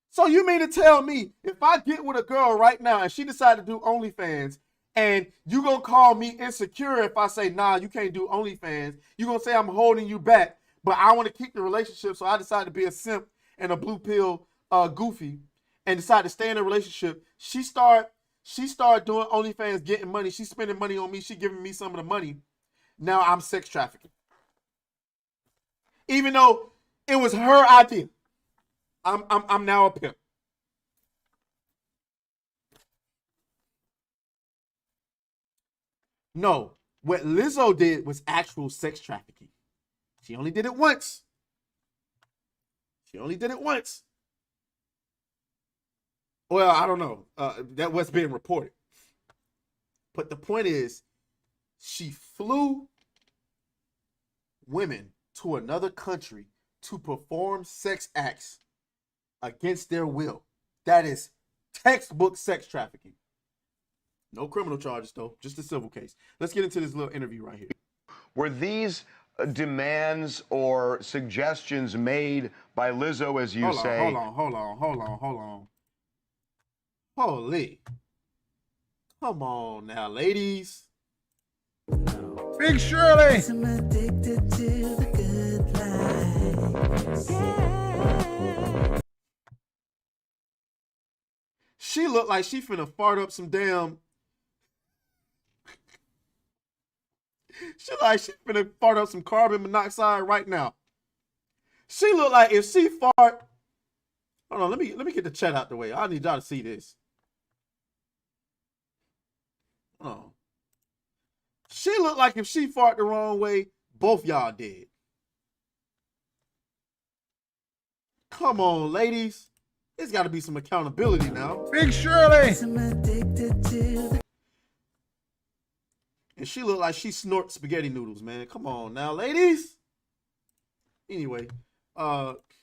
A: So you mean to tell me if I get with a girl right now and she decided to do OnlyFans, and you gonna call me insecure if I say, nah, you can't do OnlyFans, you gonna say I'm holding you back, but I want to keep the relationship, so I decided to be a simp and a blue pill goofy and decide to stay in a relationship. She start doing OnlyFans, getting money. She's spending money on me. She giving me some of the money. Now I'm sex trafficking. Even though it was her idea. I'm now a pimp. No, what Lizzo did was actual sex trafficking. She only did it once. Well, I don't know. That was being reported. But the point is, she flew women to another country to perform sex acts against their will. That is textbook sex trafficking. No criminal charges, though. Just a civil case. Let's get into this little interview right here.
U: Were these demands or suggestions made by Lizzo, as you say?
A: Hold on. Holy. Come on now, ladies.
L: Big Shirley.
R: I'm addicted to the good life. Yeah.
A: She looked like she finna fart up some damn. She look like she finna fart up some carbon monoxide right now. She look like if she fart. Hold on, let me get the chat out the way. I need y'all to see this. Hold on. She looked like if she fart the wrong way, both y'all did. Come on, ladies. There's got to be some accountability now.
L: Big Shirley.
A: And she looked like she snorts spaghetti noodles, man. Come on now, ladies. Anyway,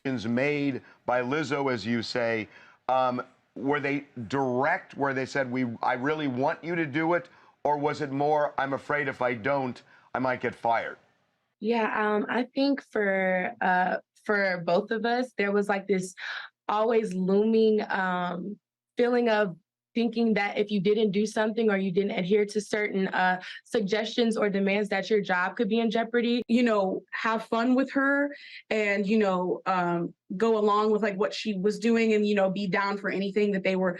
U: made by Lizzo, as you say, were they direct, where they said, I really want you to do it? Or was it more, I'm afraid if I don't, I might get fired?
V: Yeah, I think for both of us, there was like this always looming feeling of thinking that if you didn't do something or you didn't adhere to certain suggestions or demands, that your job could be in jeopardy. You know, have fun with her and, you know, go along with like what she was doing and, you know, be down for anything that they were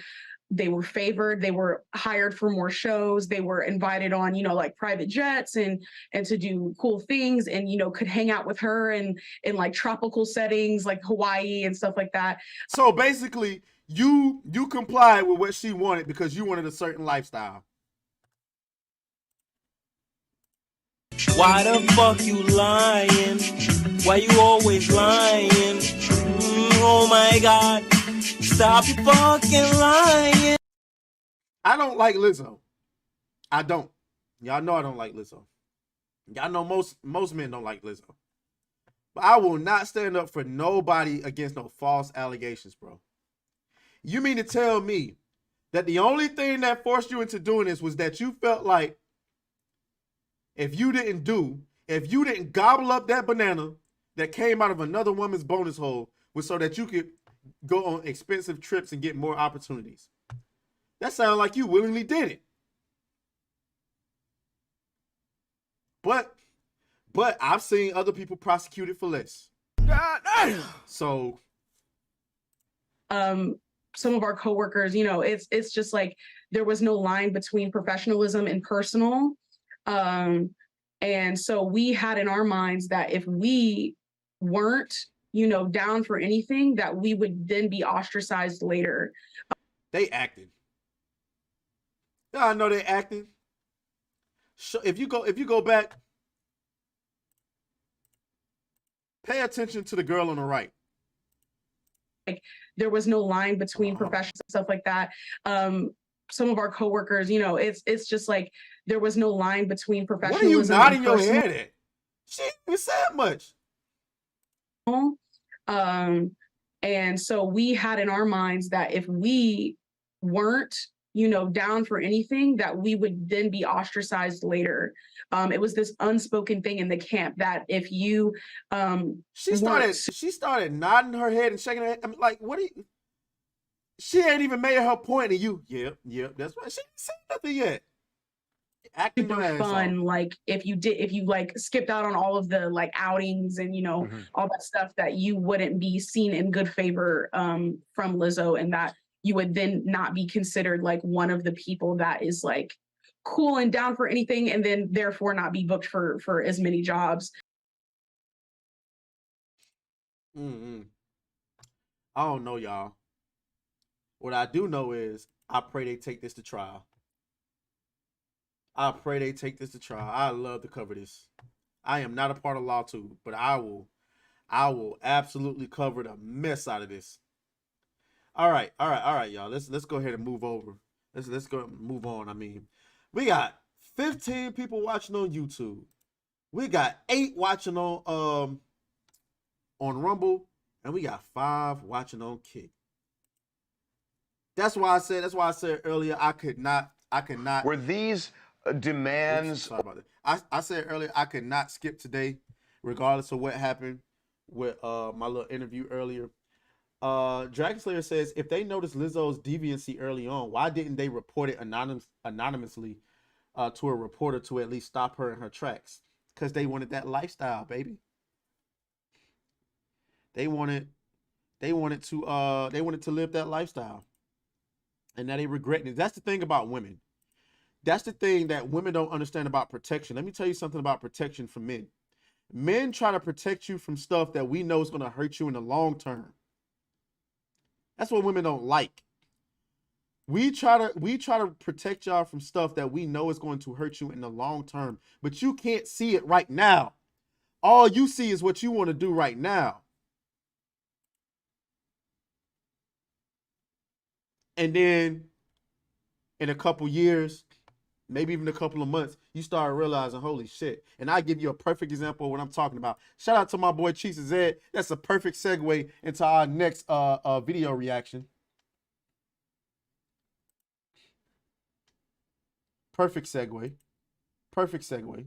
V: favored. They were hired for more shows. They were invited on, you know, like private jets and to do cool things and, you know, could hang out with her in like tropical settings like Hawaii and stuff like that.
A: So basically, you complied with what she wanted because you wanted a certain lifestyle.
W: Why the fuck you lying? Why you always lying? Oh my God. Stop your fucking lying.
A: I don't like Lizzo. I don't. Y'all know I don't like Lizzo. Y'all know most men don't like Lizzo. But I will not stand up for nobody against no false allegations, bro. You mean to tell me that the only thing that forced you into doing this was that you felt like if you didn't gobble up that banana that came out of another woman's bonus hole was so that you could go on expensive trips and get more opportunities? That sounds like you willingly did it. But I've seen other people prosecuted for less. God damn. So
V: some of our coworkers, you know, it's just like there was no line between professionalism and personal. And so we had in our minds that if we weren't, you know, down for anything, that we would then be ostracized later.
A: They acted. Yeah, I know they acting. If you go back, pay attention to the girl on the right.
V: Like there was no line between professions and stuff like that. Some of our coworkers, you know, it's just like there was no line between professionalism.
A: What are you nodding your head at? She didn't even say much.
V: And so we had in our minds that if we weren't, you know, down for anything, that we would then be ostracized later. It was this unspoken thing in the camp that if you
A: she started nodding her head and shaking her head. I'm like, what are you? She ain't even made her point, and you, yep, that's why she didn't say nothing yet. Acting
V: super fun, like if you like skipped out on all of the like outings and, you know, all that stuff, that you wouldn't be seen in good favor from Lizzo, and that you would then not be considered like one of the people that is like cool and down for anything, and then therefore not be booked for as many jobs.
A: I don't know, y'all. What I do know is I pray they take this to trial. I pray they take this to trial. I love to cover this. I am not a part of Law 2, but I will absolutely cover the mess out of this. All right, y'all. Let's go ahead and move over. Let's go move on. I mean, we got 15 people watching on YouTube. We got 8 watching on Rumble, and we got 5 watching on Kick. That's why I said earlier I could not.
U: Were these demands.
A: Sorry about that. I said earlier I could not skip today, regardless of what happened with my little interview earlier. Dragon Slayer says if they noticed Lizzo's deviancy early on, why didn't they report it anonymously to a reporter to at least stop her in her tracks? Because they wanted that lifestyle, baby. They wanted to live that lifestyle, and now they regretting it. That's the thing about women. That's the thing that women don't understand about protection. Let me tell you something about protection for men. Men try to protect you from stuff that we know is going to hurt you in the long term. That's what women don't like. We try to protect y'all from stuff that we know is going to hurt you in the long term, but you can't see it right now. All you see is what you want to do right now. And then in a couple years, maybe even a couple of months, you start realizing, holy shit. And I give you a perfect example of what I'm talking about. Shout out to my boy Cheesa Zed. That's a perfect segue into our next video reaction. Perfect segue. Perfect segue.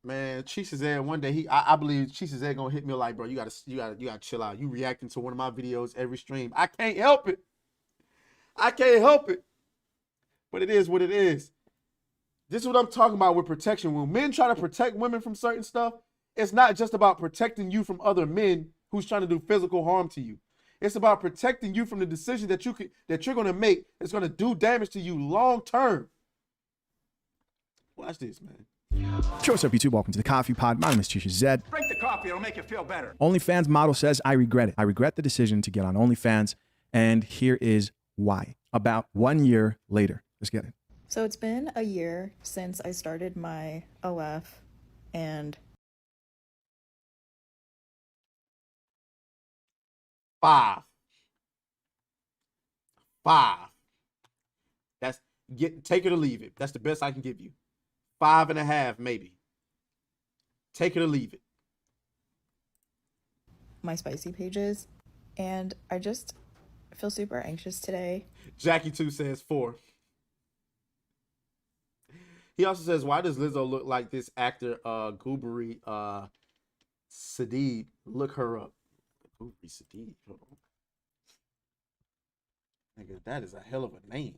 A: Man, Cheesa Zed, one day I believe Cheesa Zed gonna hit me like, bro, you gotta chill out. You reacting to one of my videos every stream. I can't help it. I can't help it. But it is what it is. This is what I'm talking about with protection. When men try to protect women from certain stuff, it's not just about protecting you from other men who's trying to do physical harm to you. It's about protecting you from the decision that you're going to make that's going to do damage to you long term. Watch this, man.
D: Yo, what's up, YouTube? Welcome to the Coffee Pod. My name is Cheesa Zed.
H: Drink the coffee, it'll make you feel better.
D: OnlyFans model says, I regret it. I regret the decision to get on OnlyFans, and here is why. About 1 year later. Let's get it.
I: So it's been a year since I started my OF, and
A: Five. Take it or leave it. That's the best I can give you. 5.5, maybe. Take it or leave it.
I: my spicy pages, and I just feel super anxious today.
A: Jackie 2 says 4. He also says, why does Lizzo look like this actor, Goobery Sadid? Look her up. Goobery Sadid. Hold on. Nigga, that is a hell of a name.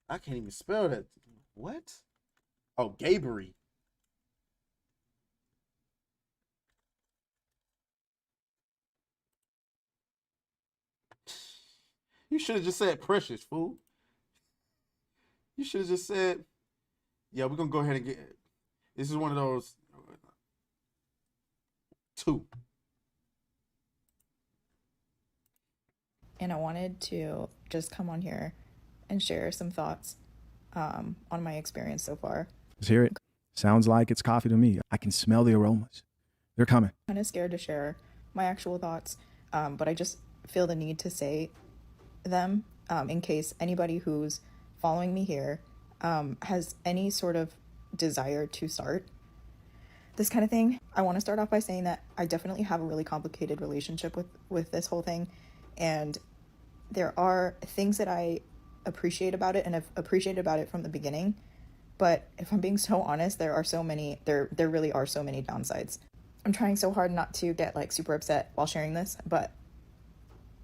A: I can't even spell that. What? Oh, Gabery. You should have just said Precious, fool. You should have just said, yeah, we're going to go ahead and get it. This is one of those 2.
I: And I wanted to just come on here and share some thoughts on my experience so far.
D: Let's hear it. Sounds like it's coffee to me. I can smell the aromas. They're coming.
I: Kind of scared to share my actual thoughts, but I just feel the need to say them in case anybody who's following me here has any sort of desire to start this kind of thing. I want to start off by saying that I definitely have a really complicated relationship with this whole thing, and there are things that I appreciate about it and have appreciated about it from the beginning, but if I'm being so honest, there really are so many downsides. I'm trying so hard not to get like super upset while sharing this, but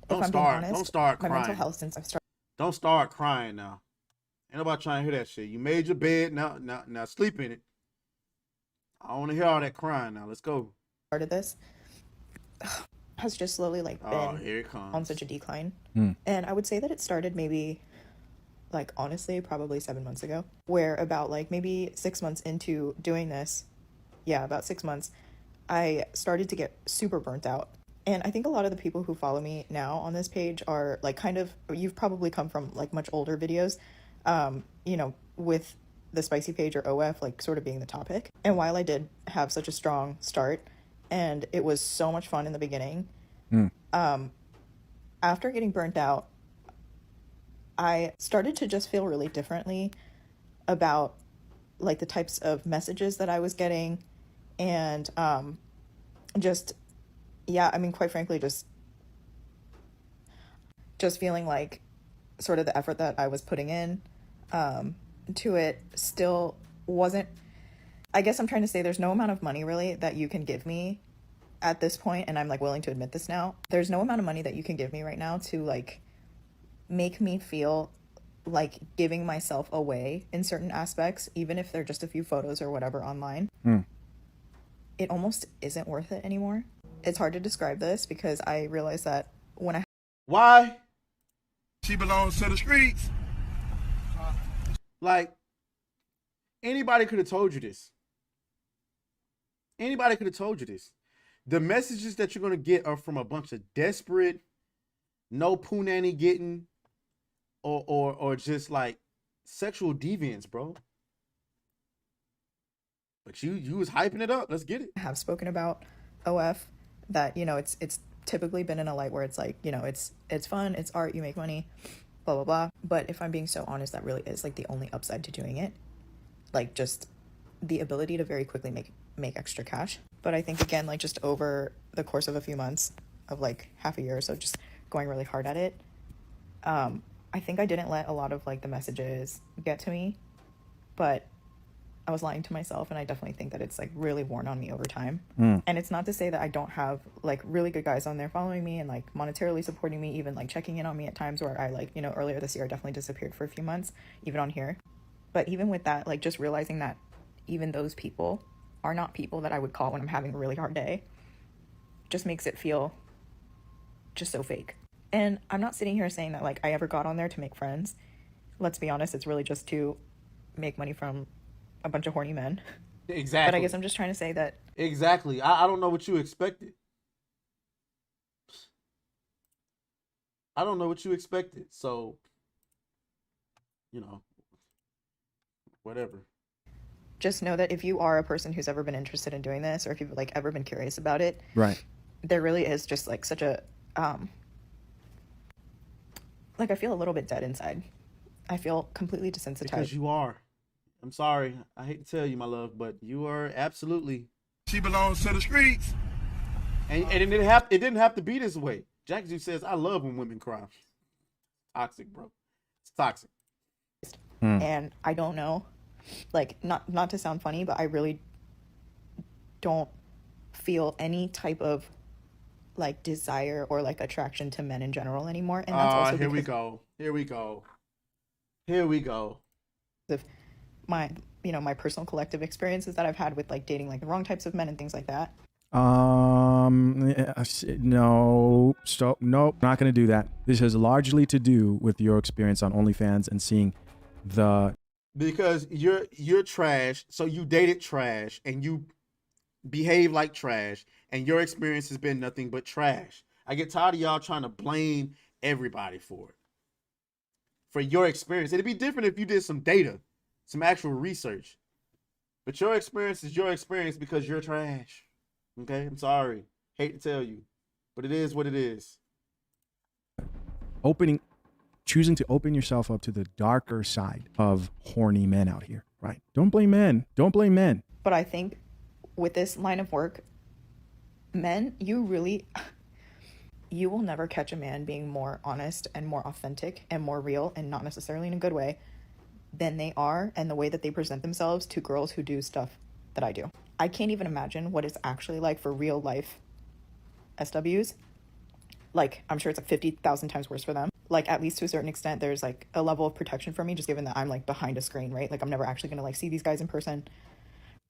I: if I'm being honest,
A: don't start
I: my
A: crying.
I: mental health since I've started.
A: Don't start crying now. Ain't nobody trying to hear that shit. You made your bed, now sleep in it. I don't want to hear all that crying now. Let's go.
I: Started this has just slowly like been
A: here it comes.
I: on such a decline. And I would say that it started maybe like honestly probably 7 months ago, where about like maybe 6 months into doing this, about 6 months, I started to get super burnt out. And I think a lot of the people who follow me now on this page are like you've probably come from like much older videos, with the spicy page or OF like sort of being the topic. And while I did have such a strong start and it was so much fun in the beginning, after getting burnt out, I started to just feel really differently about like the types of messages that I was getting, and quite frankly, just just feeling like sort of the effort that I was putting in to it still wasn't. I guess I'm trying to say there's no amount of money really that you can give me at this point, and I'm like willing to admit this now. There's no amount of money that you can give me right now to like make me feel like giving myself away in certain aspects, even if they're just a few photos or whatever online. It almost isn't worth it anymore. It's hard to describe this because I realize that when I
A: Why?
H: She belongs to the streets.
A: Like, anybody could have told you this. Anybody could have told you this. The messages that you're gonna get are from a bunch of desperate, no punani getting, or just like sexual deviants, bro. But you was hyping it up. Let's get it.
I: have spoken about OF, that, you know, it's typically been in a light where it's like, you know, it's fun, it's art, you make money, blah blah blah. But if I'm being so honest, that really is like the only upside to doing it. Like just the ability to very quickly make extra cash. But I think again, like just over the course of a few months, of like half a year or so, just going really hard at it, I think I didn't let a lot of like the messages get to me, but I was lying to myself, and I definitely think that it's like really worn on me over time. And it's not to say that I don't have like really good guys on there following me and like monetarily supporting me, even like checking in on me at times where I like, you know, earlier this year I definitely disappeared for a few months, even on here. But even with that, like just realizing that even those people are not people that I would call when I'm having a really hard day just makes it feel just so fake. And I'm not sitting here saying that like I ever got on there to make friends. Let's be honest, it's really just to make money from a bunch of horny men.
A: Exactly.
I: But I guess I'm just trying to say that
A: Exactly. I don't know what you expected. I don't know what you expected. So, you know, whatever.
I: just know that if you are a person who's ever been interested in doing this, or if you've like ever been curious about it,
D: Right.
I: there really is just like such a like I feel a little bit dead inside. I feel completely desensitized.
A: Because you are. I'm sorry. I hate to tell you, my love, but you are absolutely.
H: She belongs to the streets.
A: And it didn't have to be this way. Jackie G says, I love when women cry. Toxic, bro. It's toxic.
I: And I don't know, like not to sound funny, but I really don't feel any type of like desire or like attraction to men in general anymore. And that's also
A: here we
I: because
A: go. Here we go. Here we go.
I: of my, you know, my personal collective experiences that I've had with like dating like the wrong types of men and things like that.
D: No, stop. Nope, not going to do that. This has largely to do with your experience on OnlyFans and seeing the.
A: Because you're trash, so you dated trash and you behave like trash, and your experience has been nothing but trash. I get tired of y'all trying to blame everybody for it. For your experience. It'd be different if you did some data, some actual research. But your experience is your experience because you're trash. Okay? I'm sorry. Hate to tell you. But it is what it is.
D: Choosing to open yourself up to the darker side of horny men out here, right? Don't blame men. Don't blame men.
I: But I think with this line of work, men, you will never catch a man being more honest and more authentic and more real, and not necessarily in a good way, than they are, and the way that they present themselves to girls who do stuff that I do. I can't even imagine what it's actually like for real life SWs. Like, I'm sure it's like 50,000 times worse for them. Like, at least to a certain extent, there's like a level of protection for me, just given that I'm like behind a screen, right? Like, I'm never actually gonna like see these guys in person.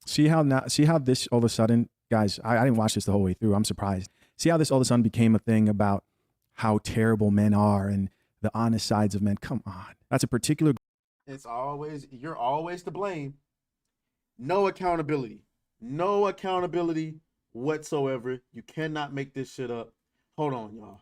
D: See how this all of a sudden, guys, I didn't watch this the whole way through. I'm surprised. See how this all of a sudden became a thing about how terrible men are and the honest sides of men. Come on. That's a particular.
A: You're always to blame. No accountability. No accountability whatsoever. You cannot make this shit up. Hold on, y'all.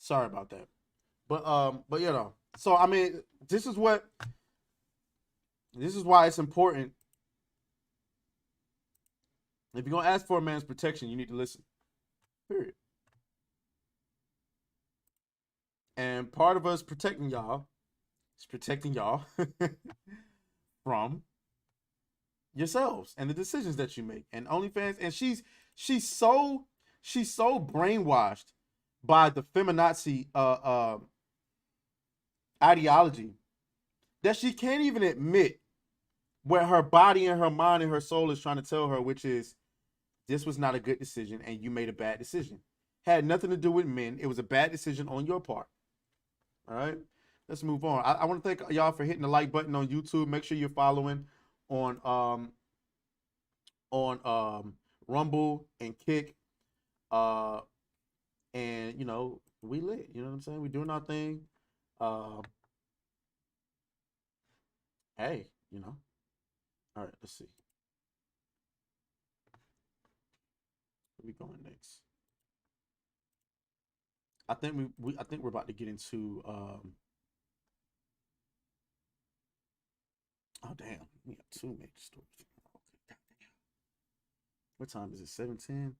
A: Sorry about that. But you know, So I mean, this is why it's important. If you're gonna ask for a man's protection, you need to listen. Period. And part of us protecting y'all is protecting y'all from yourselves and the decisions that you make. And OnlyFans, and she's so brainwashed by the feminazi ideology that she can't even admit what her body and her mind and her soul is trying to tell her, which is this was not a good decision and you made a bad decision. Had nothing to do with men. It was a bad decision on your part. All right, let's move on. I want to thank y'all for hitting the like button on YouTube. Make sure you're following on Rumble and Kick. And you know, we lit. You know what I'm saying? We doing our thing. Hey, you know. All right, let's see. Where we going next? I think I think we're about to get into oh damn, we got 2 major stories. Okay, goddamn. What time is it? 7:10?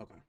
A: Okay.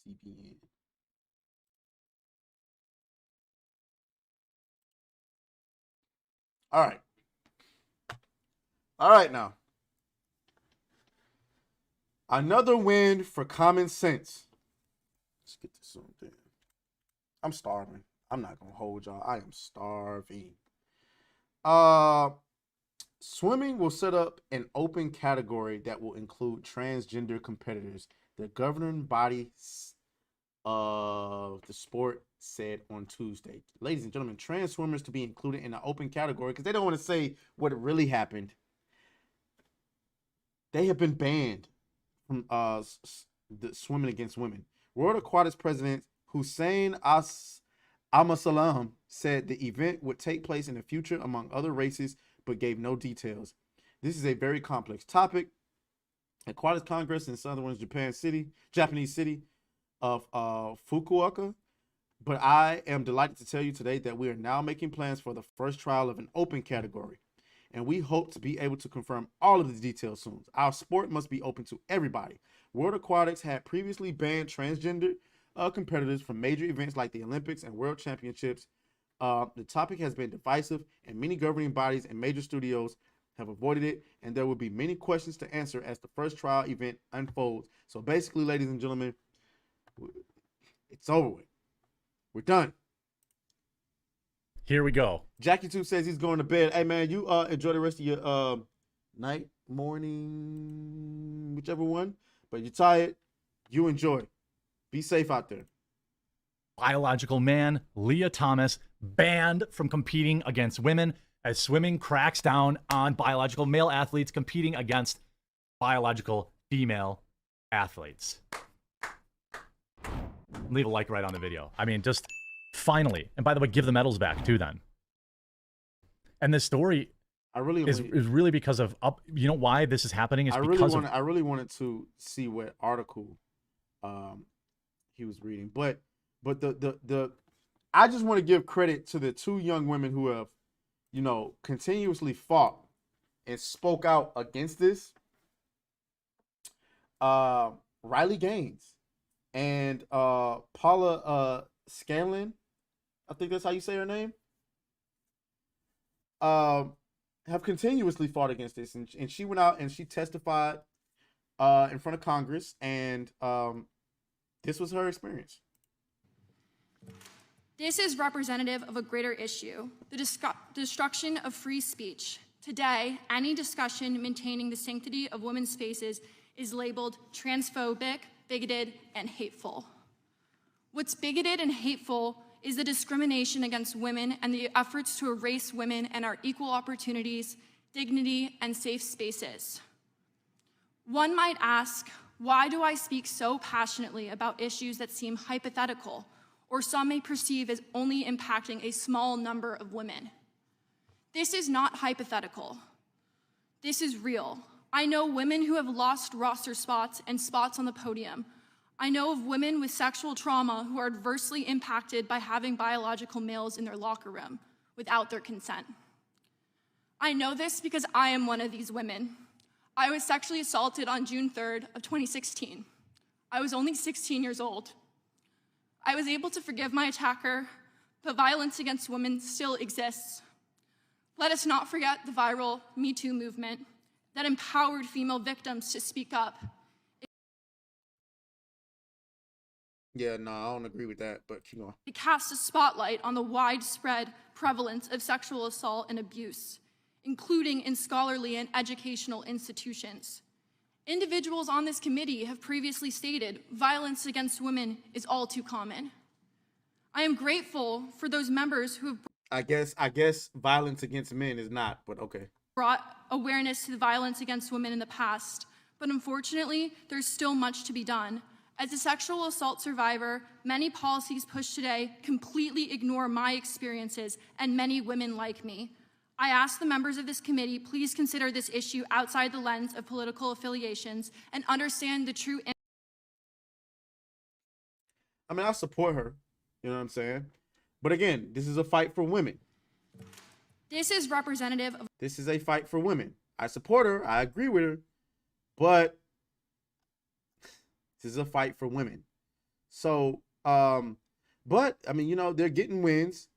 A: CBN. All right. All right now. Another win for common sense. Let's get this on there. I'm starving. I'm not gonna hold y'all. I am starving. Swimming will set up an open category that will include transgender competitors. The governing body of the sport said on Tuesday. Ladies and gentlemen, trans swimmers to be included in the open category because they don't want to say what really happened. They have been banned from the swimming against women. World Aquatics President Hussein Amasalam said the event would take place in the future among other races, but gave no details. This is a very complex topic. Aquatics Congress in southern Japanese city of Fukuoka. But I am delighted to tell you today that we are now making plans for the first trial of an open category. And we hope to be able to confirm all of the details soon. Our sport must be open to everybody. World Aquatics had previously banned transgender competitors from major events like the Olympics and World Championships. The topic has been divisive, and many governing bodies and major studios have avoided it, and there will be many questions to answer as the first trial event unfolds. So basically, ladies and gentlemen, it's over with. We're done.
E: Here we go.
A: Jackie 2 says he's going to bed. Hey, man, you enjoy the rest of your night, morning, whichever one. But you're tired, you enjoy. Be safe out there.
E: Biological man, Leah Thomas, banned from competing against women as swimming cracks down on biological male athletes competing against biological female athletes. Leave a like right on the video. I mean, just finally. And by the way, give the medals back too then. And this story is really because of you know why this is happening? It's because
A: I really wanted to see what article he was reading. But the I just want to give credit to the 2 young women who have, you know, continuously fought and spoke out against this. Riley Gaines and Paula Scanlon, I think that's how you say her name. have continuously fought against this, and she went out and she testified in front of Congress, and this was her experience.
C: This is representative of a greater issue, the destruction of free speech. Today, any discussion maintaining the sanctity of women's spaces is labeled transphobic, bigoted, and hateful. What's bigoted and hateful is the discrimination against women and the efforts to erase women and our equal opportunities, dignity, and safe spaces. One might ask, why do I speak so passionately about issues that seem hypothetical, or some may perceive as only impacting a small number of women? This is not hypothetical. This is real. I know women who have lost roster spots and spots on the podium. I know of women with sexual trauma who are adversely impacted by having biological males in their locker room without their consent. I know this because I am one of these women. I was sexually assaulted on June 3rd of 2016. I was only 16 years old. I was able to forgive my attacker, but violence against women still exists. Let us not forget the viral Me Too movement that empowered female victims to speak up.
A: Yeah, no, I don't agree with that, but keep going.
C: It casts a spotlight on the widespread prevalence of sexual assault and abuse, including in scholarly and educational institutions. Individuals on this committee have previously stated violence against women is all too common. I am grateful for those members who have
A: I guess violence against men is not, but okay.
C: brought awareness to the violence against women in the past, but unfortunately, there's still much to be done. As a sexual assault survivor, many policies pushed today completely ignore my experiences and many women like me. I ask the members of this committee, please consider this issue outside the lens of political affiliations and understand the true.
A: I mean, I support her, you know what I'm saying? But again, this is a fight for women.
C: This is representative of.
A: This is a fight for women. I support her, I agree with her, but this is a fight for women. So, but I mean, you know, they're getting wins.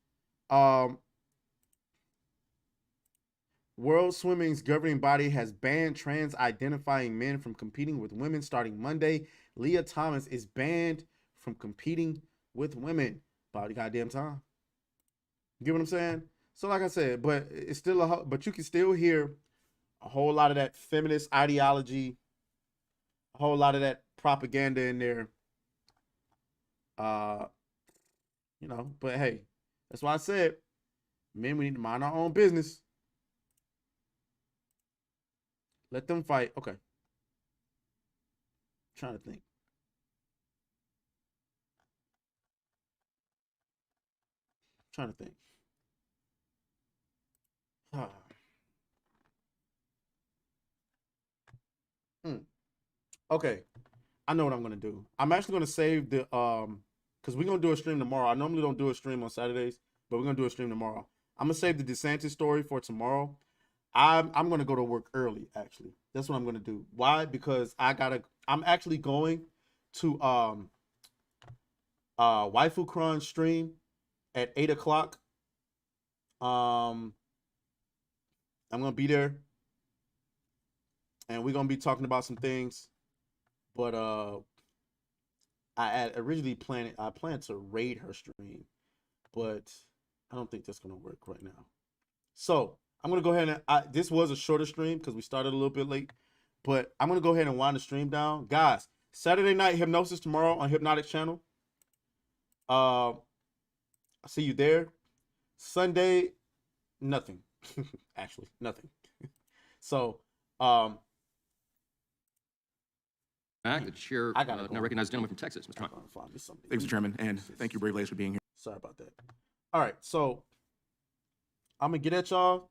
A: World Swimming's governing body has banned trans-identifying men from competing with women starting Monday. Leah Thomas is banned from competing with women. About the goddamn time. You get what I'm saying? So like I said, but it's still but you can still hear a whole lot of that feminist ideology, a whole lot of that propaganda in there. You know, but hey, that's why I said, men, we need to mind our own business. Let them fight. Okay. Trying to think. Trying to think. Okay. I know what I'm gonna do. I'm actually gonna save the because we're gonna do a stream tomorrow. I normally don't do a stream on Saturdays, but we're gonna do a stream tomorrow. I'm gonna save the Desantis story for tomorrow. I'm gonna go to work early, actually. That's what I'm gonna do. Why? Because I'm actually going to Waifu Kron stream at 8 o'clock. I'm gonna be there, and we're gonna be talking about some things. But I originally planned to raid her stream, but I don't think that's gonna work right now. So I'm gonna go ahead and this was a shorter stream because we started a little bit late, but I'm gonna go ahead and wind the stream down, guys. Saturday night hypnosis tomorrow on Hypnotic channel. I'll see you there. Sunday, nothing. Actually, nothing. So,
K: The chair now recognized gentleman from Texas, Mr. Hunt.
N: Thanks, Mr. Chairman, and thank you, Brave Ladies, for being here.
A: Sorry about that. All right, so I'm gonna get at y'all.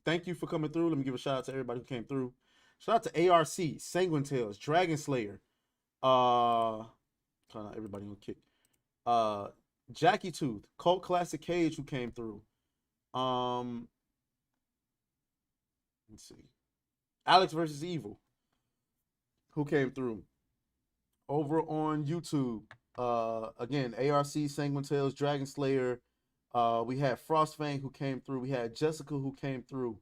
A: Thank you for coming through. Let me give a shout out to everybody who came through. Shout out to ARC, Sanguine Tales, Dragon Slayer. Everybody on kick. Jackie Tooth, Cult Classic Cage, who came through. Let's see. Alex versus Evil, who came through. Over on YouTube, Again, ARC, Sanguine Tales, Dragon Slayer. We had Frostfang who came through. We had Jessica who came through.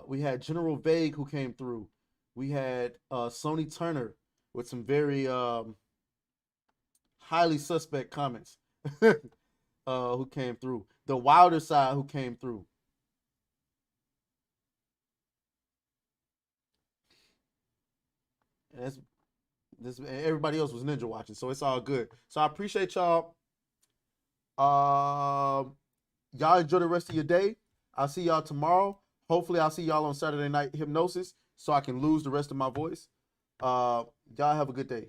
A: We had General Vague who came through. We had Sony Turner with some very highly suspect comments who came through. The Wilder Side who came through. And everybody else was ninja watching, so it's all good. So I appreciate y'all. Y'all enjoy the rest of your day. I'll see y'all tomorrow. Hopefully I'll see y'all on Saturday Night Hypnosis so I can lose the rest of my voice. Y'all have a good day.